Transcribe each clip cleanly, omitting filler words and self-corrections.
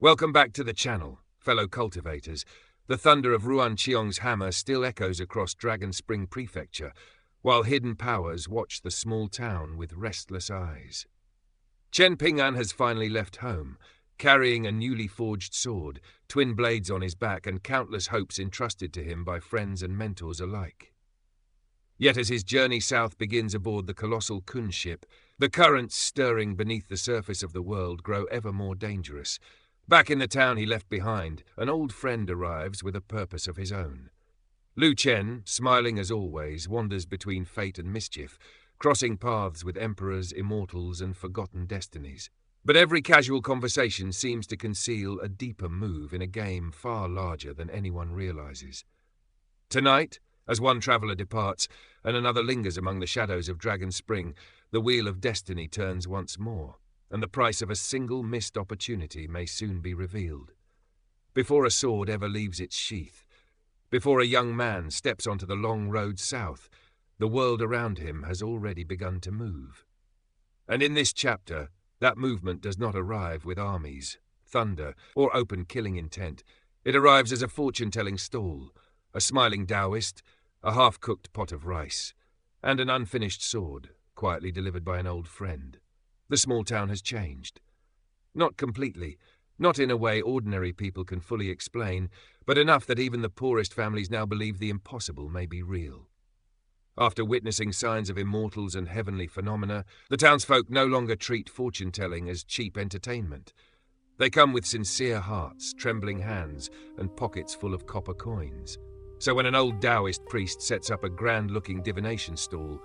Welcome back to the channel, fellow cultivators. The thunder of Ruan Qiong's hammer still echoes across Dragon Spring Prefecture, while hidden powers watch the small town with restless eyes. Chen Ping'an has finally left home, carrying a newly forged sword, twin blades on his back, and countless hopes entrusted to him by friends and mentors alike. Yet as his journey south begins aboard the colossal Kun ship, the currents stirring beneath the surface of the world grow ever more dangerous. Back in the town he left behind, an old friend arrives with a purpose of his own. Lu Chen, smiling as always, wanders between fate and mischief, crossing paths with emperors, immortals, and forgotten destinies. But every casual conversation seems to conceal a deeper move in a game far larger than anyone realizes. Tonight, as one traveler departs and another lingers among the shadows of Dragon Spring, the wheel of destiny turns once more, and the price of a single missed opportunity may soon be revealed. Before a sword ever leaves its sheath, before a young man steps onto the long road south, the world around him has already begun to move. And in this chapter, that movement does not arrive with armies, thunder, or open killing intent. It arrives as a fortune-telling stall, a smiling Taoist, a half-cooked pot of rice, and an unfinished sword, quietly delivered by an old friend. The small town has changed. Not completely, not in a way ordinary people can fully explain, but enough that even the poorest families now believe the impossible may be real. After witnessing signs of immortals and heavenly phenomena, the townsfolk no longer treat fortune-telling as cheap entertainment. They come with sincere hearts, trembling hands, and pockets full of copper coins. So when an old Taoist priest sets up a grand-looking divination stall,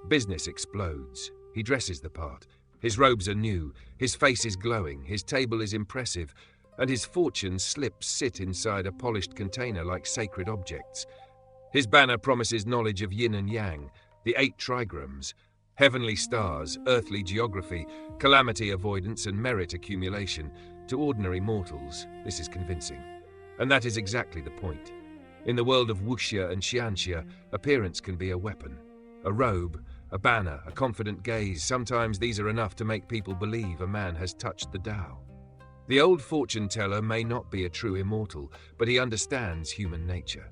business explodes. He dresses the part. His robes are new, his face is glowing, his table is impressive, and his fortune slips sit inside a polished container like sacred objects. His banner promises knowledge of yin and yang, the 8 trigrams, heavenly stars, earthly geography, calamity avoidance, and merit accumulation. To ordinary mortals, this is convincing. And that is exactly the point. In the world of wuxia and xianxia, appearance can be a weapon. A robe, a banner, a confident gaze, sometimes these are enough to make people believe a man has touched the Tao. The old fortune-teller may not be a true immortal, but he understands human nature.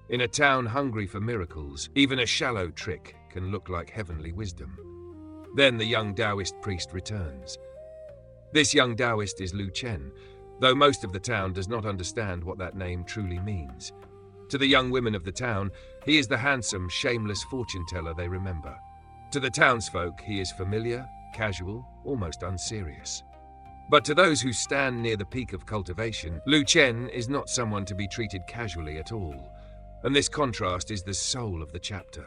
In a town hungry for miracles, even a shallow trick can look like heavenly wisdom. Then the young Taoist priest returns. This young Taoist is Lu Chen, though most of the town does not understand what that name truly means. To the young women of the town, he is the handsome, shameless fortune-teller they remember. To the townsfolk, he is familiar, casual, almost unserious. But to those who stand near the peak of cultivation, Lu Chen is not someone to be treated casually at all. And this contrast is the soul of the chapter.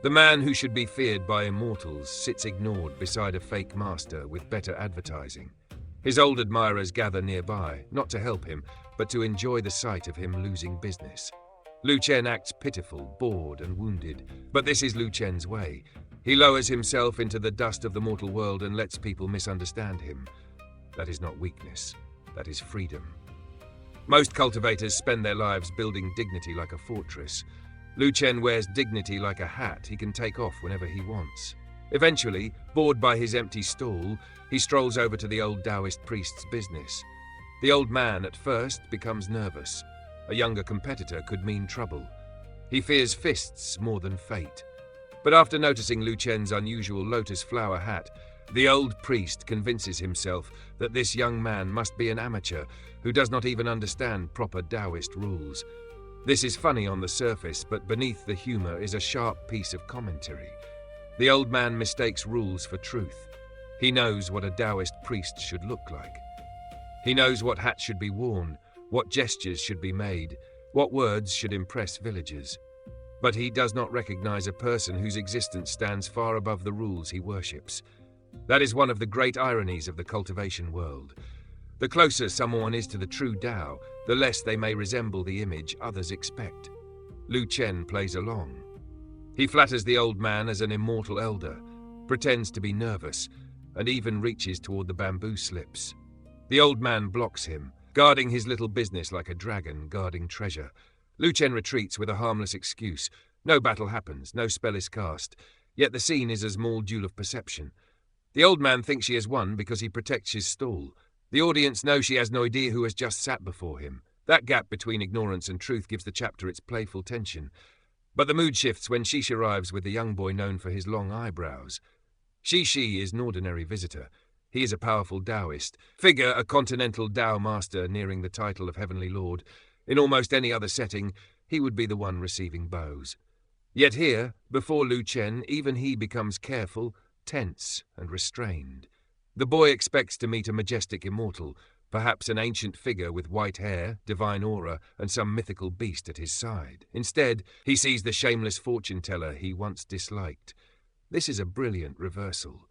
The man who should be feared by immortals sits ignored beside a fake master with better advertising. His old admirers gather nearby, not to help him, but to enjoy the sight of him losing business. Lu Chen acts pitiful, bored, and wounded, but this is Lu Chen's way. He lowers himself into the dust of the mortal world and lets people misunderstand him. That is not weakness, that is freedom. Most cultivators spend their lives building dignity like a fortress. Lu Chen wears dignity like a hat he can take off whenever he wants. Eventually, bored by his empty stall, he strolls over to the old Taoist priest's business. The old man at first becomes nervous. A younger competitor could mean trouble. He fears fists more than fate. But after noticing Lu Chen's unusual lotus flower hat, the old priest convinces himself that this young man must be an amateur who does not even understand proper Taoist rules. This is funny on the surface, but beneath the humor is a sharp piece of commentary. The old man mistakes rules for truth. He knows what a Taoist priest should look like. He knows what hats should be worn, what gestures should be made, what words should impress villagers. But he does not recognize a person whose existence stands far above the rules he worships. That is one of the great ironies of the cultivation world. The closer someone is to the true Tao, the less they may resemble the image others expect. Lu Chen plays along. He flatters the old man as an immortal elder, pretends to be nervous, and even reaches toward the bamboo slips. The old man blocks him, guarding his little business like a dragon guarding treasure. Lu Chen retreats with a harmless excuse. No battle happens, no spell is cast, yet the scene is a small duel of perception. The old man thinks he has won because he protects his stall. The audience know she has no idea who has just sat before him. That gap between ignorance and truth gives the chapter its playful tension. But the mood shifts when Shish arrives with the young boy known for his long eyebrows. Shishi is an ordinary visitor. He is a powerful Taoist figure, a continental Tao master nearing the title of Heavenly Lord. In almost any other setting, he would be the one receiving bows. Yet here, before Lu Chen, even he becomes careful, tense, and restrained. The boy expects to meet a majestic immortal, perhaps an ancient figure with white hair, divine aura, and some mythical beast at his side. Instead, he sees the shameless fortune-teller he once disliked. This is a brilliant reversal.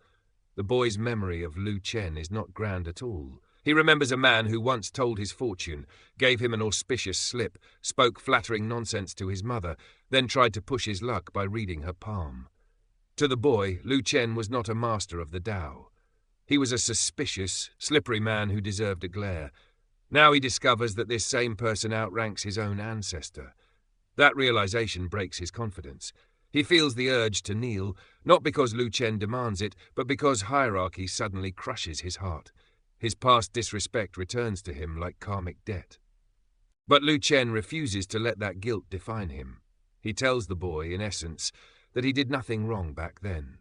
The boy's memory of Lu Chen is not grand at all. He remembers a man who once told his fortune, gave him an auspicious slip, spoke flattering nonsense to his mother, then tried to push his luck by reading her palm. To the boy, Lu Chen was not a master of the Tao. He was a suspicious, slippery man who deserved a glare. Now he discovers that this same person outranks his own ancestor. That realization breaks his confidence. He feels the urge to kneel, not because Lu Chen demands it, but because hierarchy suddenly crushes his heart. His past disrespect returns to him like karmic debt. But Lu Chen refuses to let that guilt define him. He tells the boy, in essence, that he did nothing wrong back then.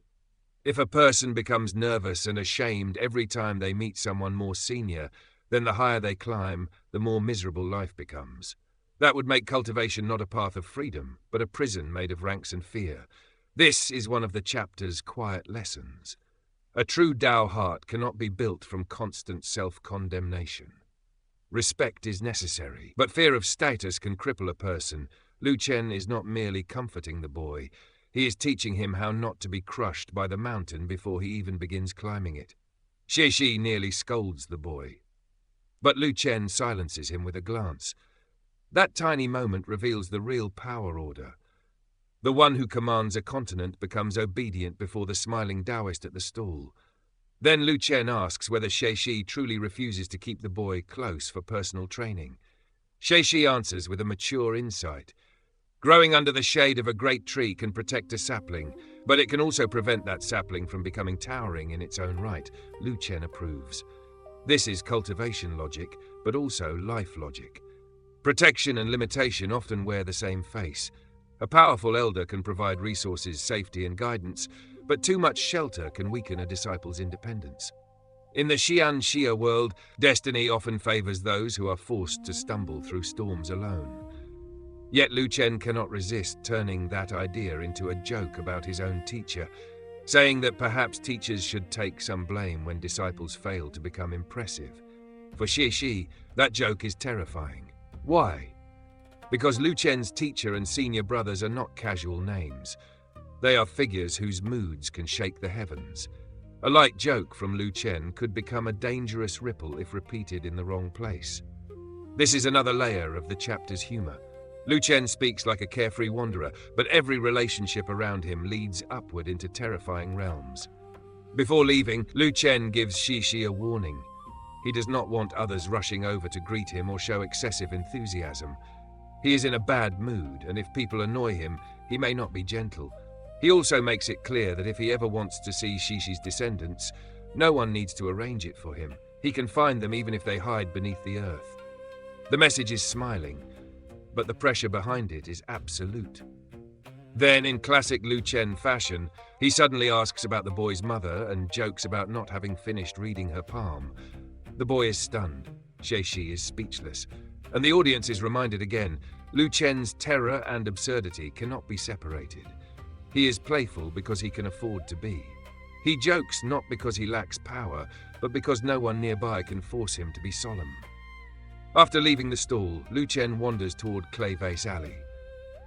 If a person becomes nervous and ashamed every time they meet someone more senior, then the higher they climb, the more miserable life becomes. That would make cultivation not a path of freedom, but a prison made of ranks and fear. This is one of the chapter's quiet lessons. A true Tao heart cannot be built from constant self-condemnation. Respect is necessary, but fear of status can cripple a person. Lu Chen is not merely comforting the boy. He is teaching him how not to be crushed by the mountain before he even begins climbing it. Xie nearly scolds the boy, but Lu Chen silences him with a glance. That tiny moment reveals the real power order. The one who commands a continent becomes obedient before the smiling Taoist at the stall. Then Lu Chen asks whether Xie truly refuses to keep the boy close for personal training. Xie answers with a mature insight. Growing under the shade of a great tree can protect a sapling, but it can also prevent that sapling from becoming towering in its own right. Lu Chen approves. This is cultivation logic, but also life logic. Protection and limitation often wear the same face. A powerful elder can provide resources, safety, and guidance, but too much shelter can weaken a disciple's independence. In the Xian Xia world, destiny often favors those who are forced to stumble through storms alone. Yet Lu Chen cannot resist turning that idea into a joke about his own teacher, saying that perhaps teachers should take some blame when disciples fail to become impressive. For Xie, that joke is terrifying. Why? Because Lu Chen's teacher and senior brothers are not casual names. They are figures whose moods can shake the heavens. A light joke from Lu Chen could become a dangerous ripple if repeated in the wrong place. This is another layer of the chapter's humor. Lu Chen speaks like a carefree wanderer, but every relationship around him leads upward into terrifying realms. Before leaving, Lu Chen gives Xie a warning. He does not want others rushing over to greet him or show excessive enthusiasm. He is in a bad mood, and if people annoy him, he may not be gentle. He also makes it clear that if he ever wants to see Xishi's descendants, no one needs to arrange it for him. He can find them even if they hide beneath the earth. The message is smiling, but the pressure behind it is absolute. Then, in classic Lu Chen fashion, he suddenly asks about the boy's mother and jokes about not having finished reading her palm. The boy is stunned, Xie is speechless, and the audience is reminded again, Lu Chen's terror and absurdity cannot be separated. He is playful because he can afford to be. He jokes not because he lacks power, but because no one nearby can force him to be solemn. After leaving the stall, Lu Chen wanders toward Clay Vase Alley.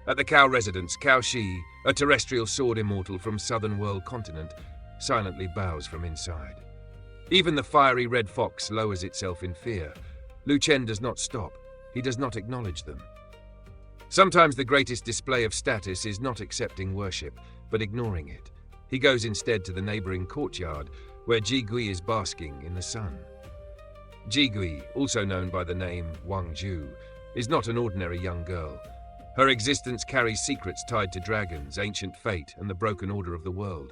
At the Cao residence, Cao Shi, a terrestrial sword immortal from southern world continent, silently bows from inside. Even the fiery red fox lowers itself in fear. Lu Chen does not stop. He does not acknowledge them. Sometimes the greatest display of status is not accepting worship, but ignoring it. He goes instead to the neighboring courtyard, where Ji Gui is basking in the sun. Ji Gui, also known by the name Wang Ju, is not an ordinary young girl. Her existence carries secrets tied to dragons, ancient fate, and the broken order of the world.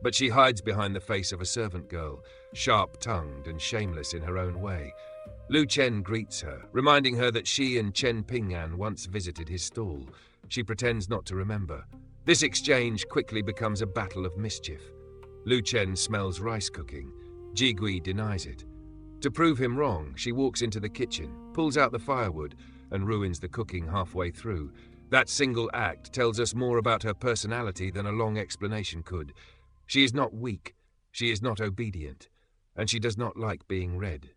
But she hides behind the face of a servant girl, sharp-tongued and shameless in her own way. Lu Chen greets her, reminding her that she and Chen Ping'an once visited his stall. She pretends not to remember. This exchange quickly becomes a battle of mischief. Lu Chen smells rice cooking. Jigui denies it. To prove him wrong, she walks into the kitchen, pulls out the firewood, and ruins the cooking halfway through. That single act tells us more about her personality than a long explanation could. She is not weak, she is not obedient, and she does not like being read.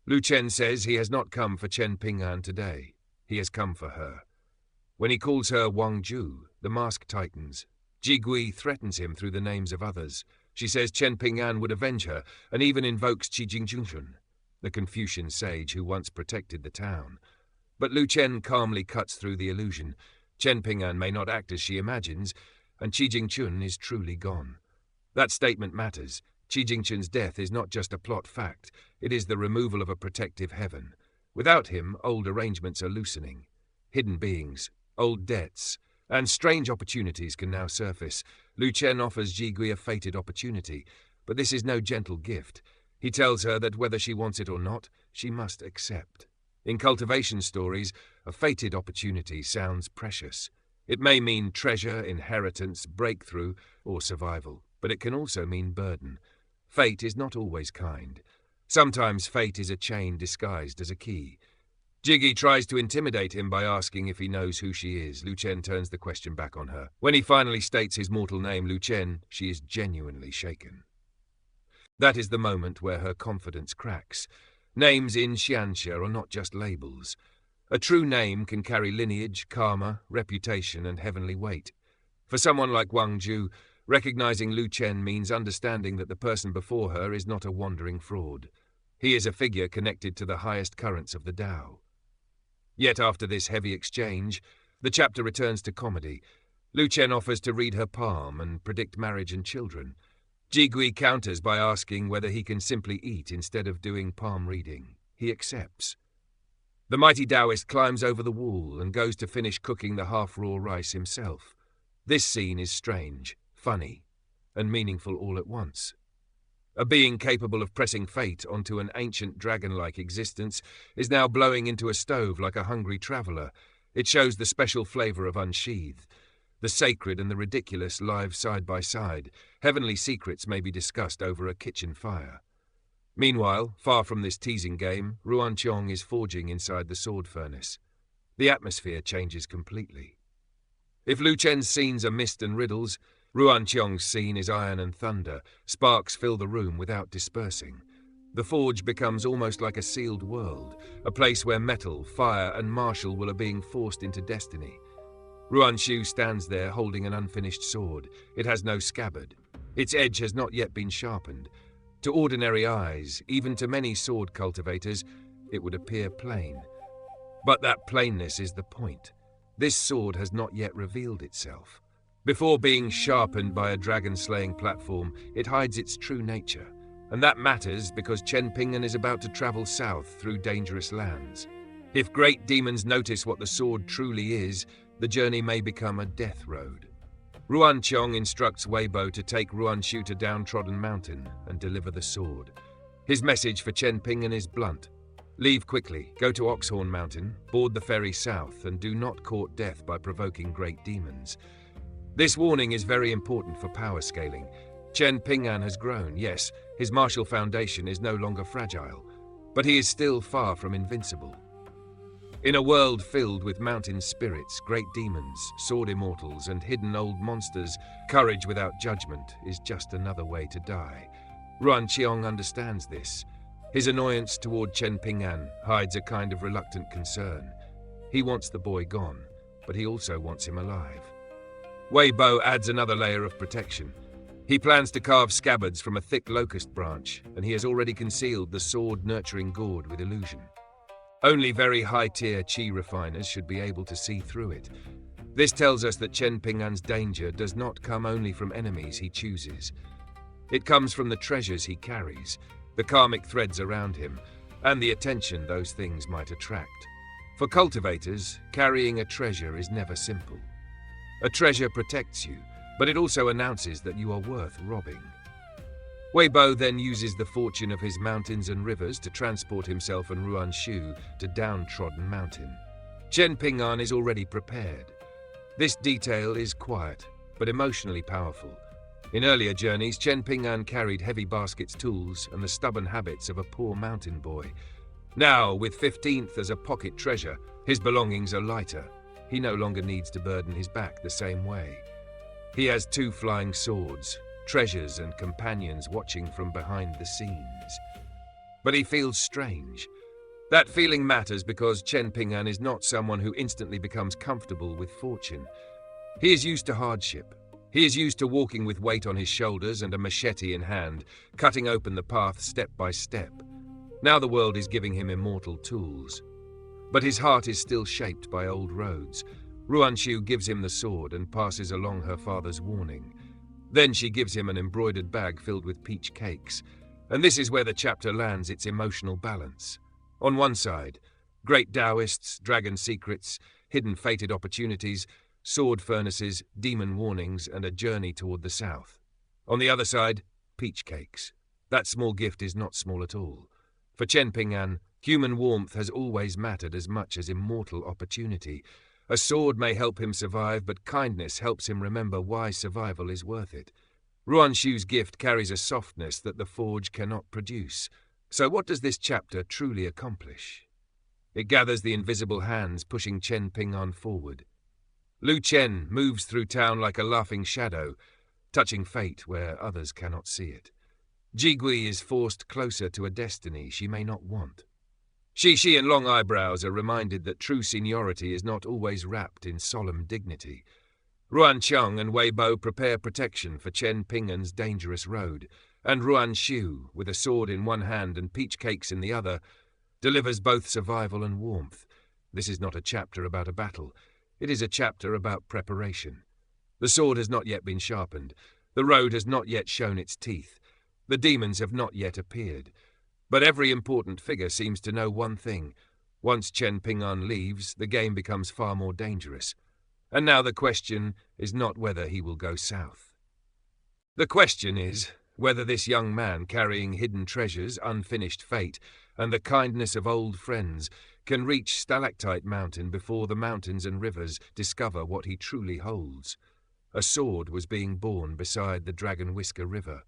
Lu Chen says he has not come for Chen Ping'an today. He has come for her. When he calls her Wang Ju, the mask tightens. Jigui threatens him through the names of others. She says Chen Ping'an would avenge her, and even invokes Qijingchun, the Confucian sage who once protected the town. But Lu Chen calmly cuts through the illusion. Chen Ping'an may not act as she imagines, and Qijingchun is truly gone. That statement matters. Qijingchun's death is not just a plot fact, it is the removal of a protective heaven. Without him, old arrangements are loosening. Hidden beings, old debts, and strange opportunities can now surface. Lu Chen offers Jigui a fated opportunity, but this is no gentle gift. He tells her that whether she wants it or not, she must accept. In cultivation stories, a fated opportunity sounds precious. It may mean treasure, inheritance, breakthrough, or survival, but it can also mean burden. Fate is not always kind. Sometimes fate is a chain disguised as a key. Jiggy tries to intimidate him by asking if he knows who she is. Lu Chen turns the question back on her. When he finally states his mortal name, Lu Chen, she is genuinely shaken. That is the moment where her confidence cracks. Names in Xianxia are not just labels. A true name can carry lineage, karma, reputation, and heavenly weight. For someone like Wang Ju, recognizing Lu Chen means understanding that the person before her is not a wandering fraud. He is a figure connected to the highest currents of the Tao. Yet after this heavy exchange, the chapter returns to comedy. Lu Chen offers to read her palm and predict marriage and children. Jigui counters by asking whether he can simply eat instead of doing palm reading. He accepts. The mighty Taoist climbs over the wall and goes to finish cooking the half-raw rice himself. This scene is strange, funny, and meaningful all at once. A being capable of pressing fate onto an ancient dragon-like existence is now blowing into a stove like a hungry traveller. It shows the special flavour of Unsheathed. The sacred and the ridiculous live side by side. Heavenly secrets may be discussed over a kitchen fire. Meanwhile, far from this teasing game, Ruan Qiong is forging inside the sword furnace. The atmosphere changes completely. If Lu Chen's scenes are mist and riddles, Ruan Qiong's scene is iron and thunder. Sparks fill the room without dispersing. The forge becomes almost like a sealed world, a place where metal, fire, and martial will are being forced into destiny. Ruan Qiong stands there holding an unfinished sword. It has no scabbard. Its edge has not yet been sharpened. To ordinary eyes, even to many sword cultivators, it would appear plain. But that plainness is the point. This sword has not yet revealed itself. Before being sharpened by a dragon-slaying platform, it hides its true nature. And that matters because Chen Ping'an is about to travel south through dangerous lands. If great demons notice what the sword truly is, the journey may become a death road. Ruan Qiong instructs Weibo to take Ruan Qiong to Downtrodden Mountain and deliver the sword. His message for Chen Ping'an is blunt. Leave quickly, go to Oxhorn Mountain, board the ferry south, and do not court death by provoking great demons. This warning is very important for power scaling. Chen Ping'an has grown, yes, his martial foundation is no longer fragile, but he is still far from invincible. In a world filled with mountain spirits, great demons, sword immortals, and hidden old monsters, courage without judgment is just another way to die. Ruan Qiong understands this. His annoyance toward Chen Ping'an hides a kind of reluctant concern. He wants the boy gone, but he also wants him alive. Weibo adds another layer of protection. He plans to carve scabbards from a thick locust branch, and he has already concealed the sword-nurturing gourd with illusion. Only very high-tier qi refiners should be able to see through it. This tells us that Chen Ping'an's danger does not come only from enemies he chooses. It comes from the treasures he carries, the karmic threads around him, and the attention those things might attract. For cultivators, carrying a treasure is never simple. A treasure protects you, but it also announces that you are worth robbing. Weibo then uses the fortune of his mountains and rivers to transport himself and Ruan Qiong to Downtrodden Mountain. Chen Ping'an is already prepared. This detail is quiet, but emotionally powerful. In earlier journeys, Chen Ping'an carried heavy baskets, tools, and the stubborn habits of a poor mountain boy. Now, with 15th as a pocket treasure, his belongings are lighter. He no longer needs to burden his back the same way. He has 2 flying swords, treasures and companions watching from behind the scenes. But he feels strange. That feeling matters because Chen Ping'an is not someone who instantly becomes comfortable with fortune. He is used to hardship. He is used to walking with weight on his shoulders and a machete in hand, cutting open the path step by step. Now the world is giving him immortal tools. But his heart is still shaped by old roads. Ruan Qiong gives him the sword and passes along her father's warning. Then she gives him an embroidered bag filled with peach cakes. And this is where the chapter lands its emotional balance. On one side, great Taoists, dragon secrets, hidden fated opportunities, sword furnaces, demon warnings, and a journey toward the south. On the other side, peach cakes. That small gift is not small at all. For Chen Ping'an, human warmth has always mattered as much as immortal opportunity. A sword may help him survive, but kindness helps him remember why survival is worth it. Ruan Qiong's gift carries a softness that the forge cannot produce. So what does this chapter truly accomplish? It gathers the invisible hands pushing Chen Ping'an forward. Lu Chen moves through town like a laughing shadow, touching fate where others cannot see it. Jigui is forced closer to a destiny she may not want. Shi and Long Eyebrows are reminded that true seniority is not always wrapped in solemn dignity. Ruan Qiong and Weibo prepare protection for Chen Ping'an's dangerous road, and Ruan Qiong, with a sword in one hand and peach cakes in the other, delivers both survival and warmth. This is not a chapter about a battle. It is a chapter about preparation. The sword has not yet been sharpened. The road has not yet shown its teeth. The demons have not yet appeared. But every important figure seems to know one thing. Once Chen Ping'an leaves, the game becomes far more dangerous. And now the question is not whether he will go south. The question is whether this young man carrying hidden treasures, unfinished fate, and the kindness of old friends can reach Stalactite Mountain before the mountains and rivers discover what he truly holds. A sword was being born beside the Dragon Whisker River.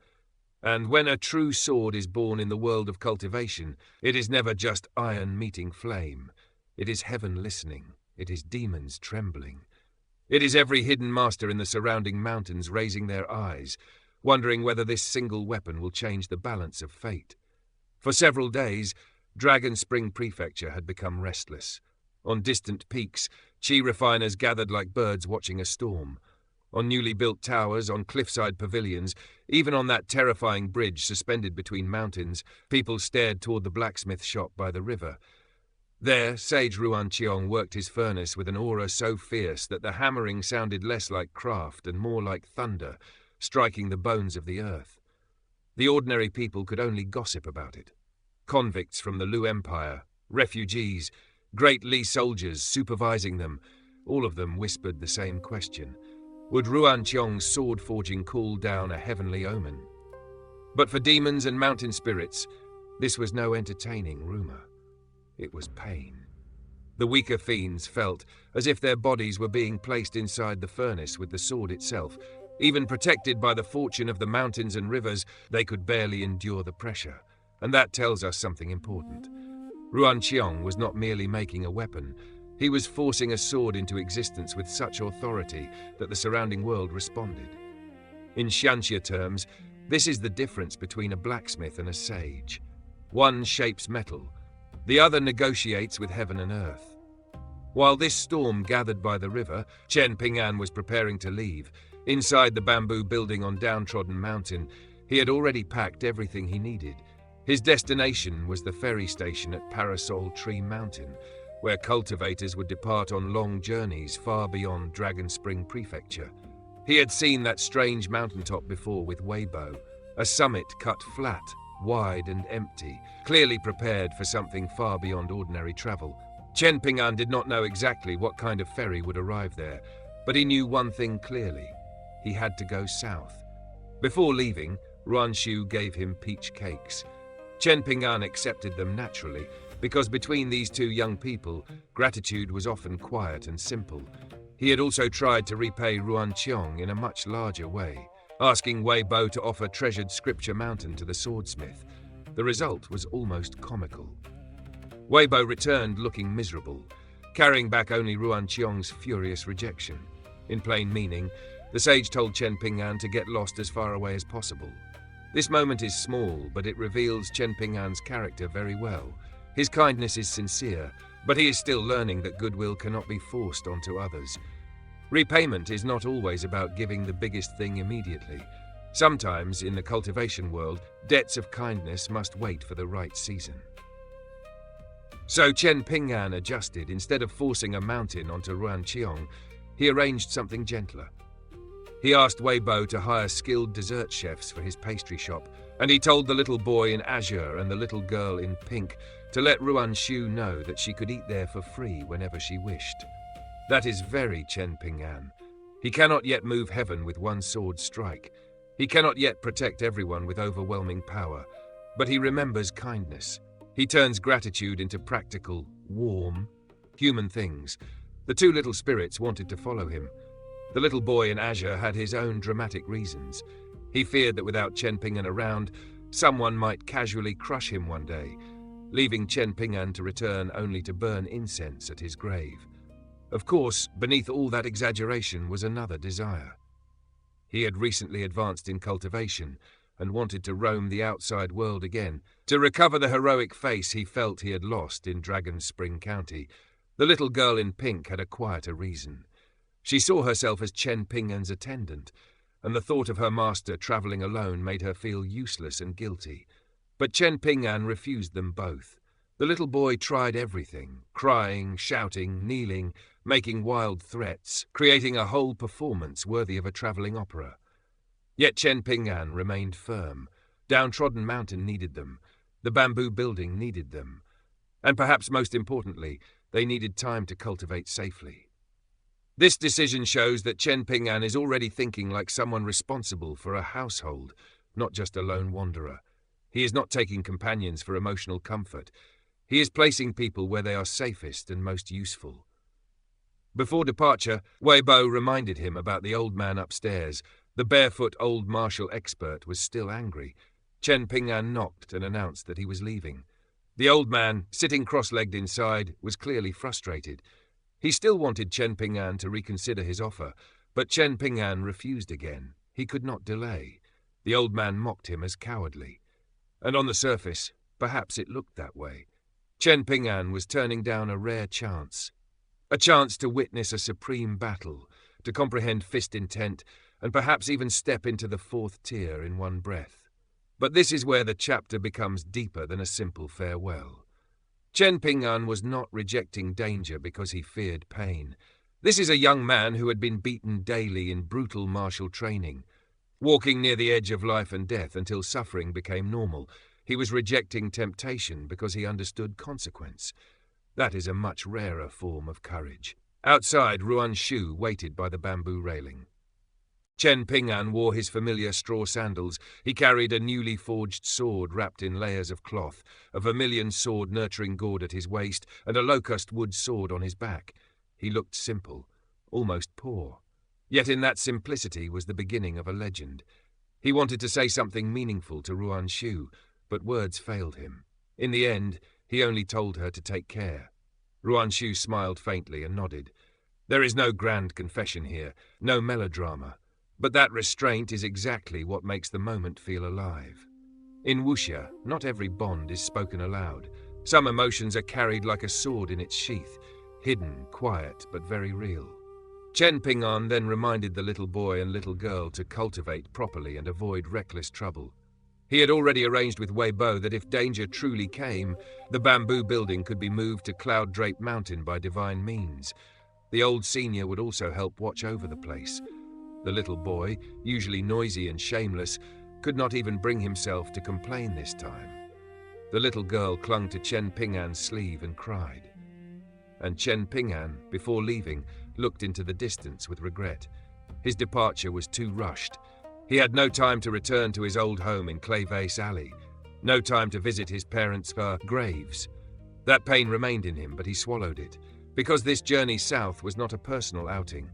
And when a true sword is born in the world of cultivation, it is never just iron meeting flame. It is heaven listening. It is demons trembling. It is every hidden master in the surrounding mountains raising their eyes, wondering whether this single weapon will change the balance of fate. For several days, Dragon Spring Prefecture had become restless. On distant peaks, chi refiners gathered like birds watching a storm. On newly built towers, on cliffside pavilions, even on that terrifying bridge suspended between mountains, people stared toward the blacksmith shop by the river. There, sage Ruan Qiong worked his furnace with an aura so fierce that the hammering sounded less like craft and more like thunder, striking the bones of the earth. The ordinary people could only gossip about it. Convicts from the Lu Empire, refugees, great Li soldiers supervising them, all of them whispered the same question. Would Ruan Qiong's sword-forging call down a heavenly omen? But for demons and mountain spirits, this was no entertaining rumor. It was pain. The weaker fiends felt as if their bodies were being placed inside the furnace with the sword itself. Even protected by the fortune of the mountains and rivers, they could barely endure the pressure. And that tells us something important. Ruan Qiong was not merely making a weapon. He was forcing a sword into existence with such authority that the surrounding world responded. In Xianxia terms, this is the difference between a blacksmith and a sage. One shapes metal, the other negotiates with heaven and earth. While this storm gathered by the river, Chen Ping'an was preparing to leave. Inside the bamboo building on Downtrodden Mountain, he had already packed everything he needed. His destination was the ferry station at Parasol Tree Mountain, where cultivators would depart on long journeys far beyond Dragon Spring Prefecture. He had seen that strange mountaintop before with Weibo, a summit cut flat, wide and empty, clearly prepared for something far beyond ordinary travel. Chen Ping'an did not know exactly what kind of ferry would arrive there, but he knew one thing clearly. He had to go south. Before leaving, Ruan Qiong gave him peach cakes. Chen Ping'an accepted them naturally, because between these two young people, gratitude was often quiet and simple. He had also tried to repay Ruan Qiong in a much larger way, asking Wei Bo to offer treasured scripture mountain to the swordsmith. The result was almost comical. Wei Bo returned looking miserable, carrying back only Ruan Qiong's furious rejection. In plain meaning, the sage told Chen Ping'an to get lost as far away as possible. This moment is small, but it reveals Chen Ping'an's character very well. His kindness is sincere, but he is still learning that goodwill cannot be forced onto others. Repayment is not always about giving the biggest thing immediately. Sometimes, in the cultivation world, debts of kindness must wait for the right season. So Chen Ping'an adjusted. Instead of forcing a mountain onto Ruan Qiong, he arranged something gentler. He asked Wei Bo to hire skilled dessert chefs for his pastry shop, and he told the little boy in azure and the little girl in pink to let Ruan Qiong know that she could eat there for free whenever she wished. That is very Chen Ping'an. He cannot yet move heaven with one sword strike. He cannot yet protect everyone with overwhelming power, but he remembers kindness. He turns gratitude into practical, warm, human things. The two little spirits wanted to follow him. The little boy in azure had his own dramatic reasons. He feared that without Chen Ping'an around, someone might casually crush him one day, leaving Chen Ping'an to return only to burn incense at his grave. Of course, beneath all that exaggeration was another desire. He had recently advanced in cultivation and wanted to roam the outside world again, to recover the heroic face he felt he had lost in Dragon Spring County. The little girl in pink had a quieter reason. She saw herself as Chen Ping'an's attendant, and the thought of her master traveling alone made her feel useless and guilty. But Chen Ping'an refused them both. The little boy tried everything, crying, shouting, kneeling, making wild threats, creating a whole performance worthy of a traveling opera. Yet Chen Ping'an remained firm. Downtrodden Mountain needed them. The bamboo building needed them. And perhaps most importantly, they needed time to cultivate safely. This decision shows that Chen Ping'an is already thinking like someone responsible for a household, not just a lone wanderer. He is not taking companions for emotional comfort. He is placing people where they are safest and most useful. Before departure, Wei Bo reminded him about the old man upstairs. The barefoot old martial expert was still angry. Chen Ping'an knocked and announced that he was leaving. The old man, sitting cross-legged inside, was clearly frustrated. He still wanted Chen Ping'an to reconsider his offer, but Chen Ping'an refused again. He could not delay. The old man mocked him as cowardly. And on the surface, perhaps it looked that way. Chen Ping'an was turning down a rare chance. A chance to witness a supreme battle, to comprehend fist intent, and perhaps even step into the fourth tier in one breath. But this is where the chapter becomes deeper than a simple farewell. Chen Ping'an was not rejecting danger because he feared pain. This is a young man who had been beaten daily in brutal martial training. Walking near the edge of life and death until suffering became normal, he was rejecting temptation because he understood consequence. That is a much rarer form of courage. Outside, Ruan Qiong waited by the bamboo railing. Chen Ping'an wore his familiar straw sandals. He carried a newly forged sword wrapped in layers of cloth, a vermilion sword nurturing gourd at his waist, and a locust wood sword on his back. He looked simple, almost poor. Yet in that simplicity was the beginning of a legend. He wanted to say something meaningful to Ruan Qiong, but words failed him. In the end, he only told her to take care. Ruan Qiong smiled faintly and nodded. There is no grand confession here, no melodrama. But that restraint is exactly what makes the moment feel alive. In wuxia, not every bond is spoken aloud. Some emotions are carried like a sword in its sheath, hidden, quiet, but very real. Chen Ping'an then reminded the little boy and little girl to cultivate properly and avoid reckless trouble. He had already arranged with Wei Bo that if danger truly came, the bamboo building could be moved to Cloud-Draped Mountain by divine means. The old senior would also help watch over the place. The little boy, usually noisy and shameless, could not even bring himself to complain this time. The little girl clung to Chen Ping'an's sleeve and cried. and Chen Ping'an, before leaving, looked into the distance with regret. His departure was too rushed. He had no time to return to his old home in Clayvase Alley, no time to visit his parents' graves. That pain remained in him, but he swallowed it, because this journey south was not a personal outing.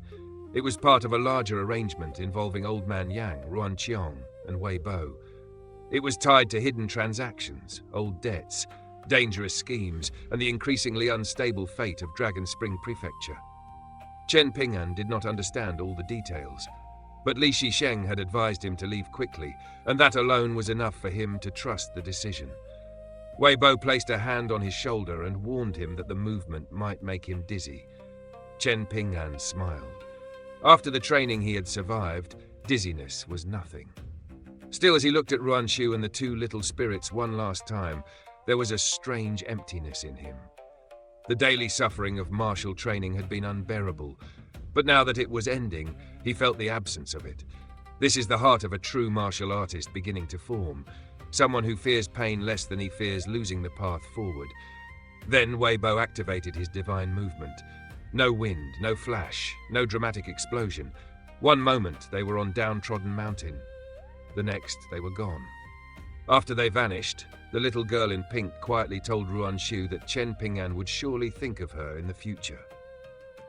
It was part of a larger arrangement involving Old Man Yang, Ruan Qiong, and Wei Bo. It was tied to hidden transactions, old debts, dangerous schemes, and the increasingly unstable fate of Dragon Spring Prefecture. Chen Ping'an did not understand all the details, but Li Shisheng had advised him to leave quickly, and that alone was enough for him to trust the decision. Wei Bo placed a hand on his shoulder and warned him that the movement might make him dizzy. Chen Ping'an smiled. After the training he had survived, dizziness was nothing. Still, as he looked at Ruan Qiong and the two little spirits one last time, there was a strange emptiness in him. The daily suffering of martial training had been unbearable, but now that it was ending, he felt the absence of it. This is the heart of a true martial artist beginning to form, someone who fears pain less than he fears losing the path forward. Then Wei Bo activated his divine movement. No wind, no flash, no dramatic explosion. One moment they were on downtrodden mountain. The next they were gone. After they vanished, the little girl in pink quietly told Ruan Qiong that Chen Ping'an would surely think of her in the future.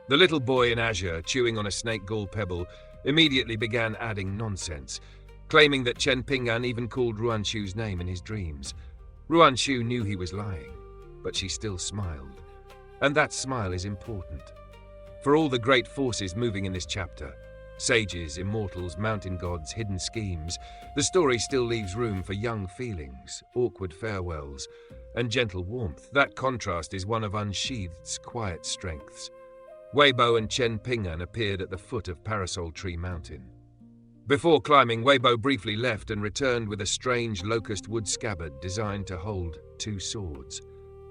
The little boy in azure, chewing on a snake gall pebble, immediately began adding nonsense, claiming that Chen Ping'an even called Ruan Qiong's name in his dreams. Ruan Qiong knew he was lying, but she still smiled. And that smile is important. For all the great forces moving in this chapter, sages, immortals, mountain gods, hidden schemes, the story still leaves room for young feelings, awkward farewells, and gentle warmth. That contrast is one of Unsheathed's quiet strengths. Wei Bo and Chen Ping'an appeared at the foot of Parasol Tree Mountain. Before climbing, Wei Bo briefly left and returned with a strange locust wood scabbard designed to hold two swords.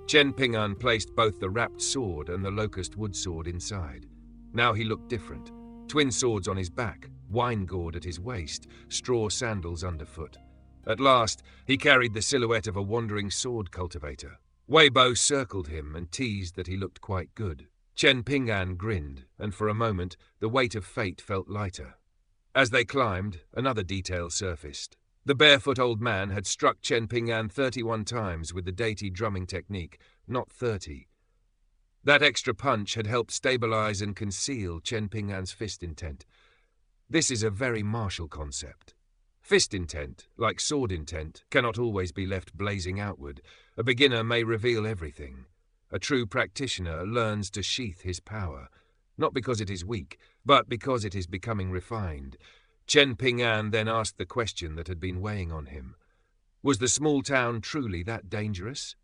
Chen Ping'an placed both the wrapped sword and the locust wood sword inside. Now he looked different. Twin swords on his back, wine gourd at his waist, straw sandals underfoot. At last, he carried the silhouette of a wandering sword cultivator. Wei Bo circled him and teased that he looked quite good. Chen Ping'an grinned, and for a moment, the weight of fate felt lighter. As they climbed, another detail surfaced. The barefoot old man had struck Chen Ping'an 31 times with the deity drumming technique, not 30. That extra punch had helped stabilize and conceal Chen Ping'an's fist intent. This is a very martial concept. Fist intent, like sword intent, cannot always be left blazing outward. A beginner may reveal everything. A true practitioner learns to sheath his power, not because it is weak, but because it is becoming refined. Chen Ping'an then asked the question that had been weighing on him. Was the small town truly that dangerous?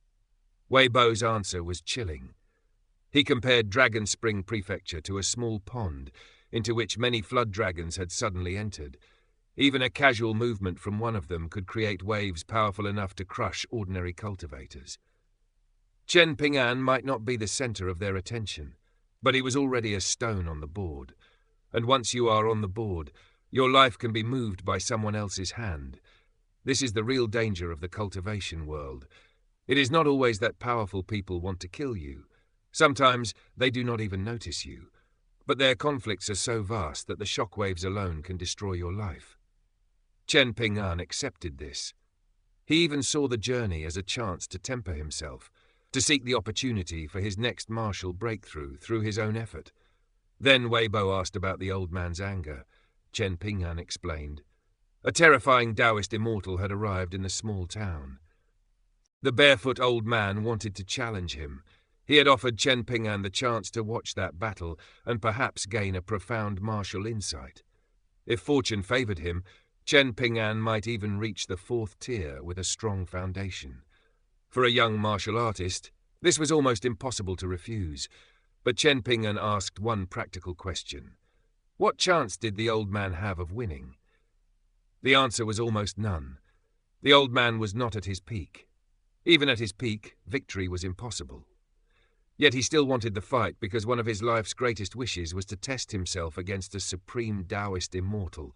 Wei Bo's answer was chilling. He compared Dragon Spring Prefecture to a small pond into which many flood dragons had suddenly entered. Even a casual movement from one of them could create waves powerful enough to crush ordinary cultivators. Chen Ping'an might not be the center of their attention, but he was already a stone on the board. And once you are on the board, your life can be moved by someone else's hand. This is the real danger of the cultivation world. It is not always that powerful people want to kill you. Sometimes they do not even notice you, but their conflicts are so vast that the shockwaves alone can destroy your life. Chen Ping'an accepted this. He even saw the journey as a chance to temper himself, to seek the opportunity for his next martial breakthrough through his own effort. Then Wei Bo asked about the old man's anger. Chen Ping'an explained. A terrifying Taoist immortal had arrived in the small town. The barefoot old man wanted to challenge him. He had offered Chen Ping'an the chance to watch that battle and perhaps gain a profound martial insight. If fortune favored him, Chen Ping'an might even reach the 4th tier with a strong foundation. For a young martial artist, this was almost impossible to refuse, but Chen Ping'an asked one practical question. What chance did the old man have of winning? The answer was almost none. The old man was not at his peak. Even at his peak, victory was impossible. Yet he still wanted the fight because one of his life's greatest wishes was to test himself against a supreme Taoist immortal,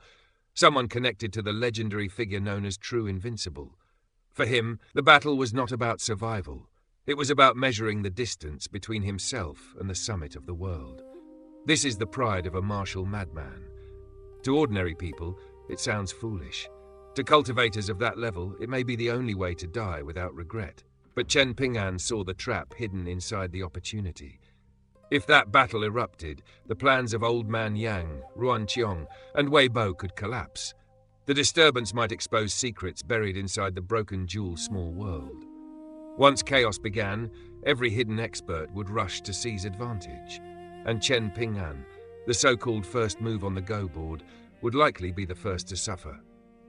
someone connected to the legendary figure known as True Invincible. For him, the battle was not about survival. It was about measuring the distance between himself and the summit of the world. This is the pride of a martial madman. To ordinary people, it sounds foolish. To cultivators of that level, it may be the only way to die without regret. But Chen Ping'an saw the trap hidden inside the opportunity. If that battle erupted, the plans of Old Man Yang, Ruan Qiong, and Wei Bo could collapse. The disturbance might expose secrets buried inside the broken jewel small world. Once chaos began, every hidden expert would rush to seize advantage. And Chen Ping'an, the so-called first move on the go board, would likely be the first to suffer.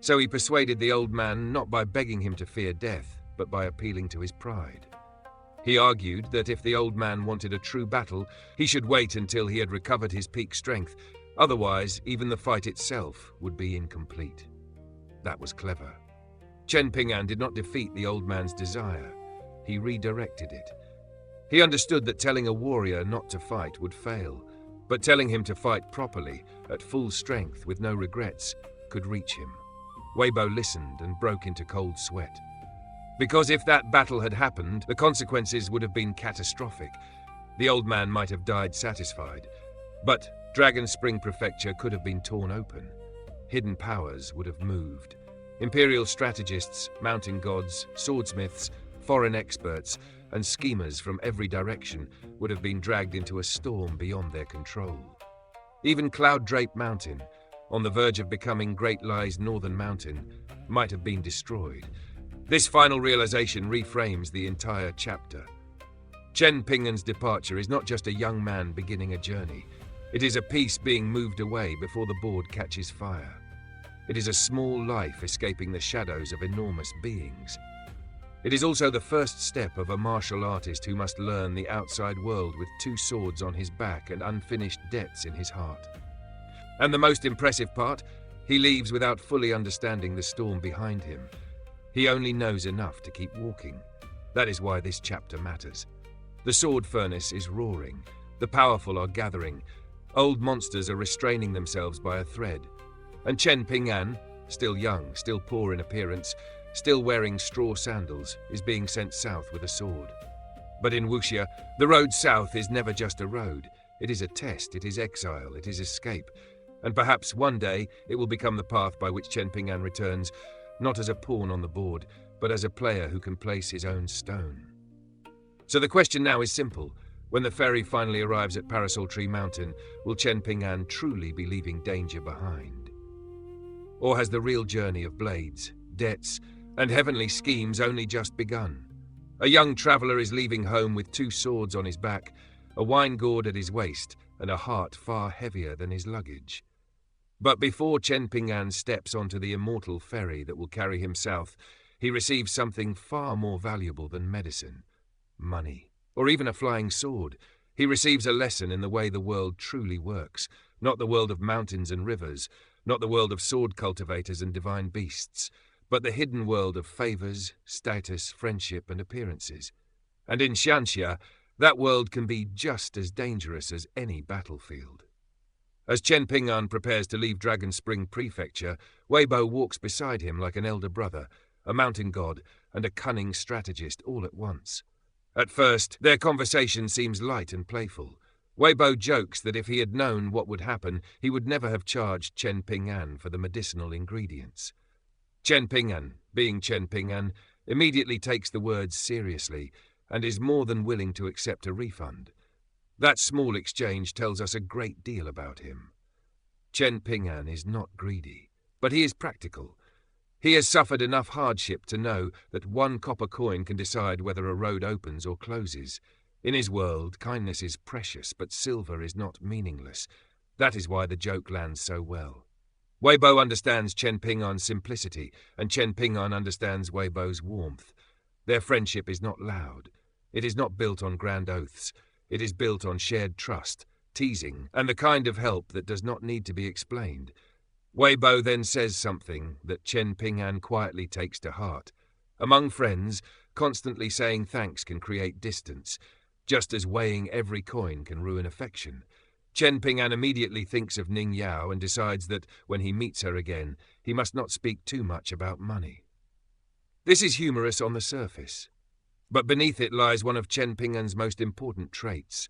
So he persuaded the old man not by begging him to fear death, but by appealing to his pride. He argued that if the old man wanted a true battle, he should wait until he had recovered his peak strength. Otherwise, even the fight itself would be incomplete. That was clever. Chen Ping'an did not defeat the old man's desire. He redirected it. He understood that telling a warrior not to fight would fail, but telling him to fight properly, at full strength, with no regrets, could reach him. Wei Bo listened and broke into cold sweat. Because if that battle had happened, the consequences would have been catastrophic. The old man might have died satisfied. But Dragon Spring Prefecture could have been torn open. Hidden powers would have moved. Imperial strategists, mountain gods, swordsmiths, foreign experts, and schemers from every direction would have been dragged into a storm beyond their control. Even Cloud-Draped Mountain, on the verge of becoming Great Lie's northern mountain, might have been destroyed. This final realization reframes the entire chapter. Chen Ping'an's departure is not just a young man beginning a journey. It is a piece being moved away before the board catches fire. It is a small life escaping the shadows of enormous beings. It is also the first step of a martial artist who must learn the outside world with 2 swords on his back and unfinished debts in his heart. And the most impressive part, he leaves without fully understanding the storm behind him. He only knows enough to keep walking. That is why this chapter matters. The sword furnace is roaring. The powerful are gathering. Old monsters are restraining themselves by a thread. And Chen Ping'an, still young, still poor in appearance, still wearing straw sandals, is being sent south with a sword. But in Wuxia, the road south is never just a road. It is a test, it is exile, it is escape. And perhaps one day it will become the path by which Chen Ping'an returns, not as a pawn on the board, but as a player who can place his own stone. So the question now is simple. When the ferry finally arrives at Parasol Tree Mountain, will Chen Ping'an truly be leaving danger behind? Or has the real journey of blades, debts, and heavenly schemes only just begun? A young traveller is leaving home with 2 swords on his back, a wine gourd at his waist, and a heart far heavier than his luggage. But before Chen Ping'an steps onto the immortal ferry that will carry him south, he receives something far more valuable than medicine, money, or even a flying sword. He receives a lesson in the way the world truly works, not the world of mountains and rivers, not the world of sword cultivators and divine beasts, but the hidden world of favors, status, friendship, and appearances. And in Xianxia, that world can be just as dangerous as any battlefield. As Chen Ping'an prepares to leave Dragon Spring Prefecture, Wei Bo walks beside him like an elder brother, a mountain god, and a cunning strategist all at once. At first, their conversation seems light and playful. Wei Bo jokes that if he had known what would happen, he would never have charged Chen Ping'an for the medicinal ingredients. Chen Ping'an, being Chen Ping'an, immediately takes the words seriously and is more than willing to accept a refund. That small exchange tells us a great deal about him. Chen Ping'an is not greedy, but he is practical. He has suffered enough hardship to know that 1 copper coin can decide whether a road opens or closes. In his world, kindness is precious, but silver is not meaningless. That is why the joke lands so well. Wei Bo understands Chen Ping'an's simplicity, and Chen Ping'an understands Wei Bo's warmth. Their friendship is not loud. It is not built on grand oaths. It is built on shared trust, teasing, and the kind of help that does not need to be explained. Wei Bo then says something that Chen Ping'an quietly takes to heart. Among friends, constantly saying thanks can create distance, just as weighing every coin can ruin affection. Chen Ping'an immediately thinks of Ning Yao and decides that, when he meets her again, he must not speak too much about money. This is humorous on the surface. But beneath it lies one of Chen Ping'an's most important traits.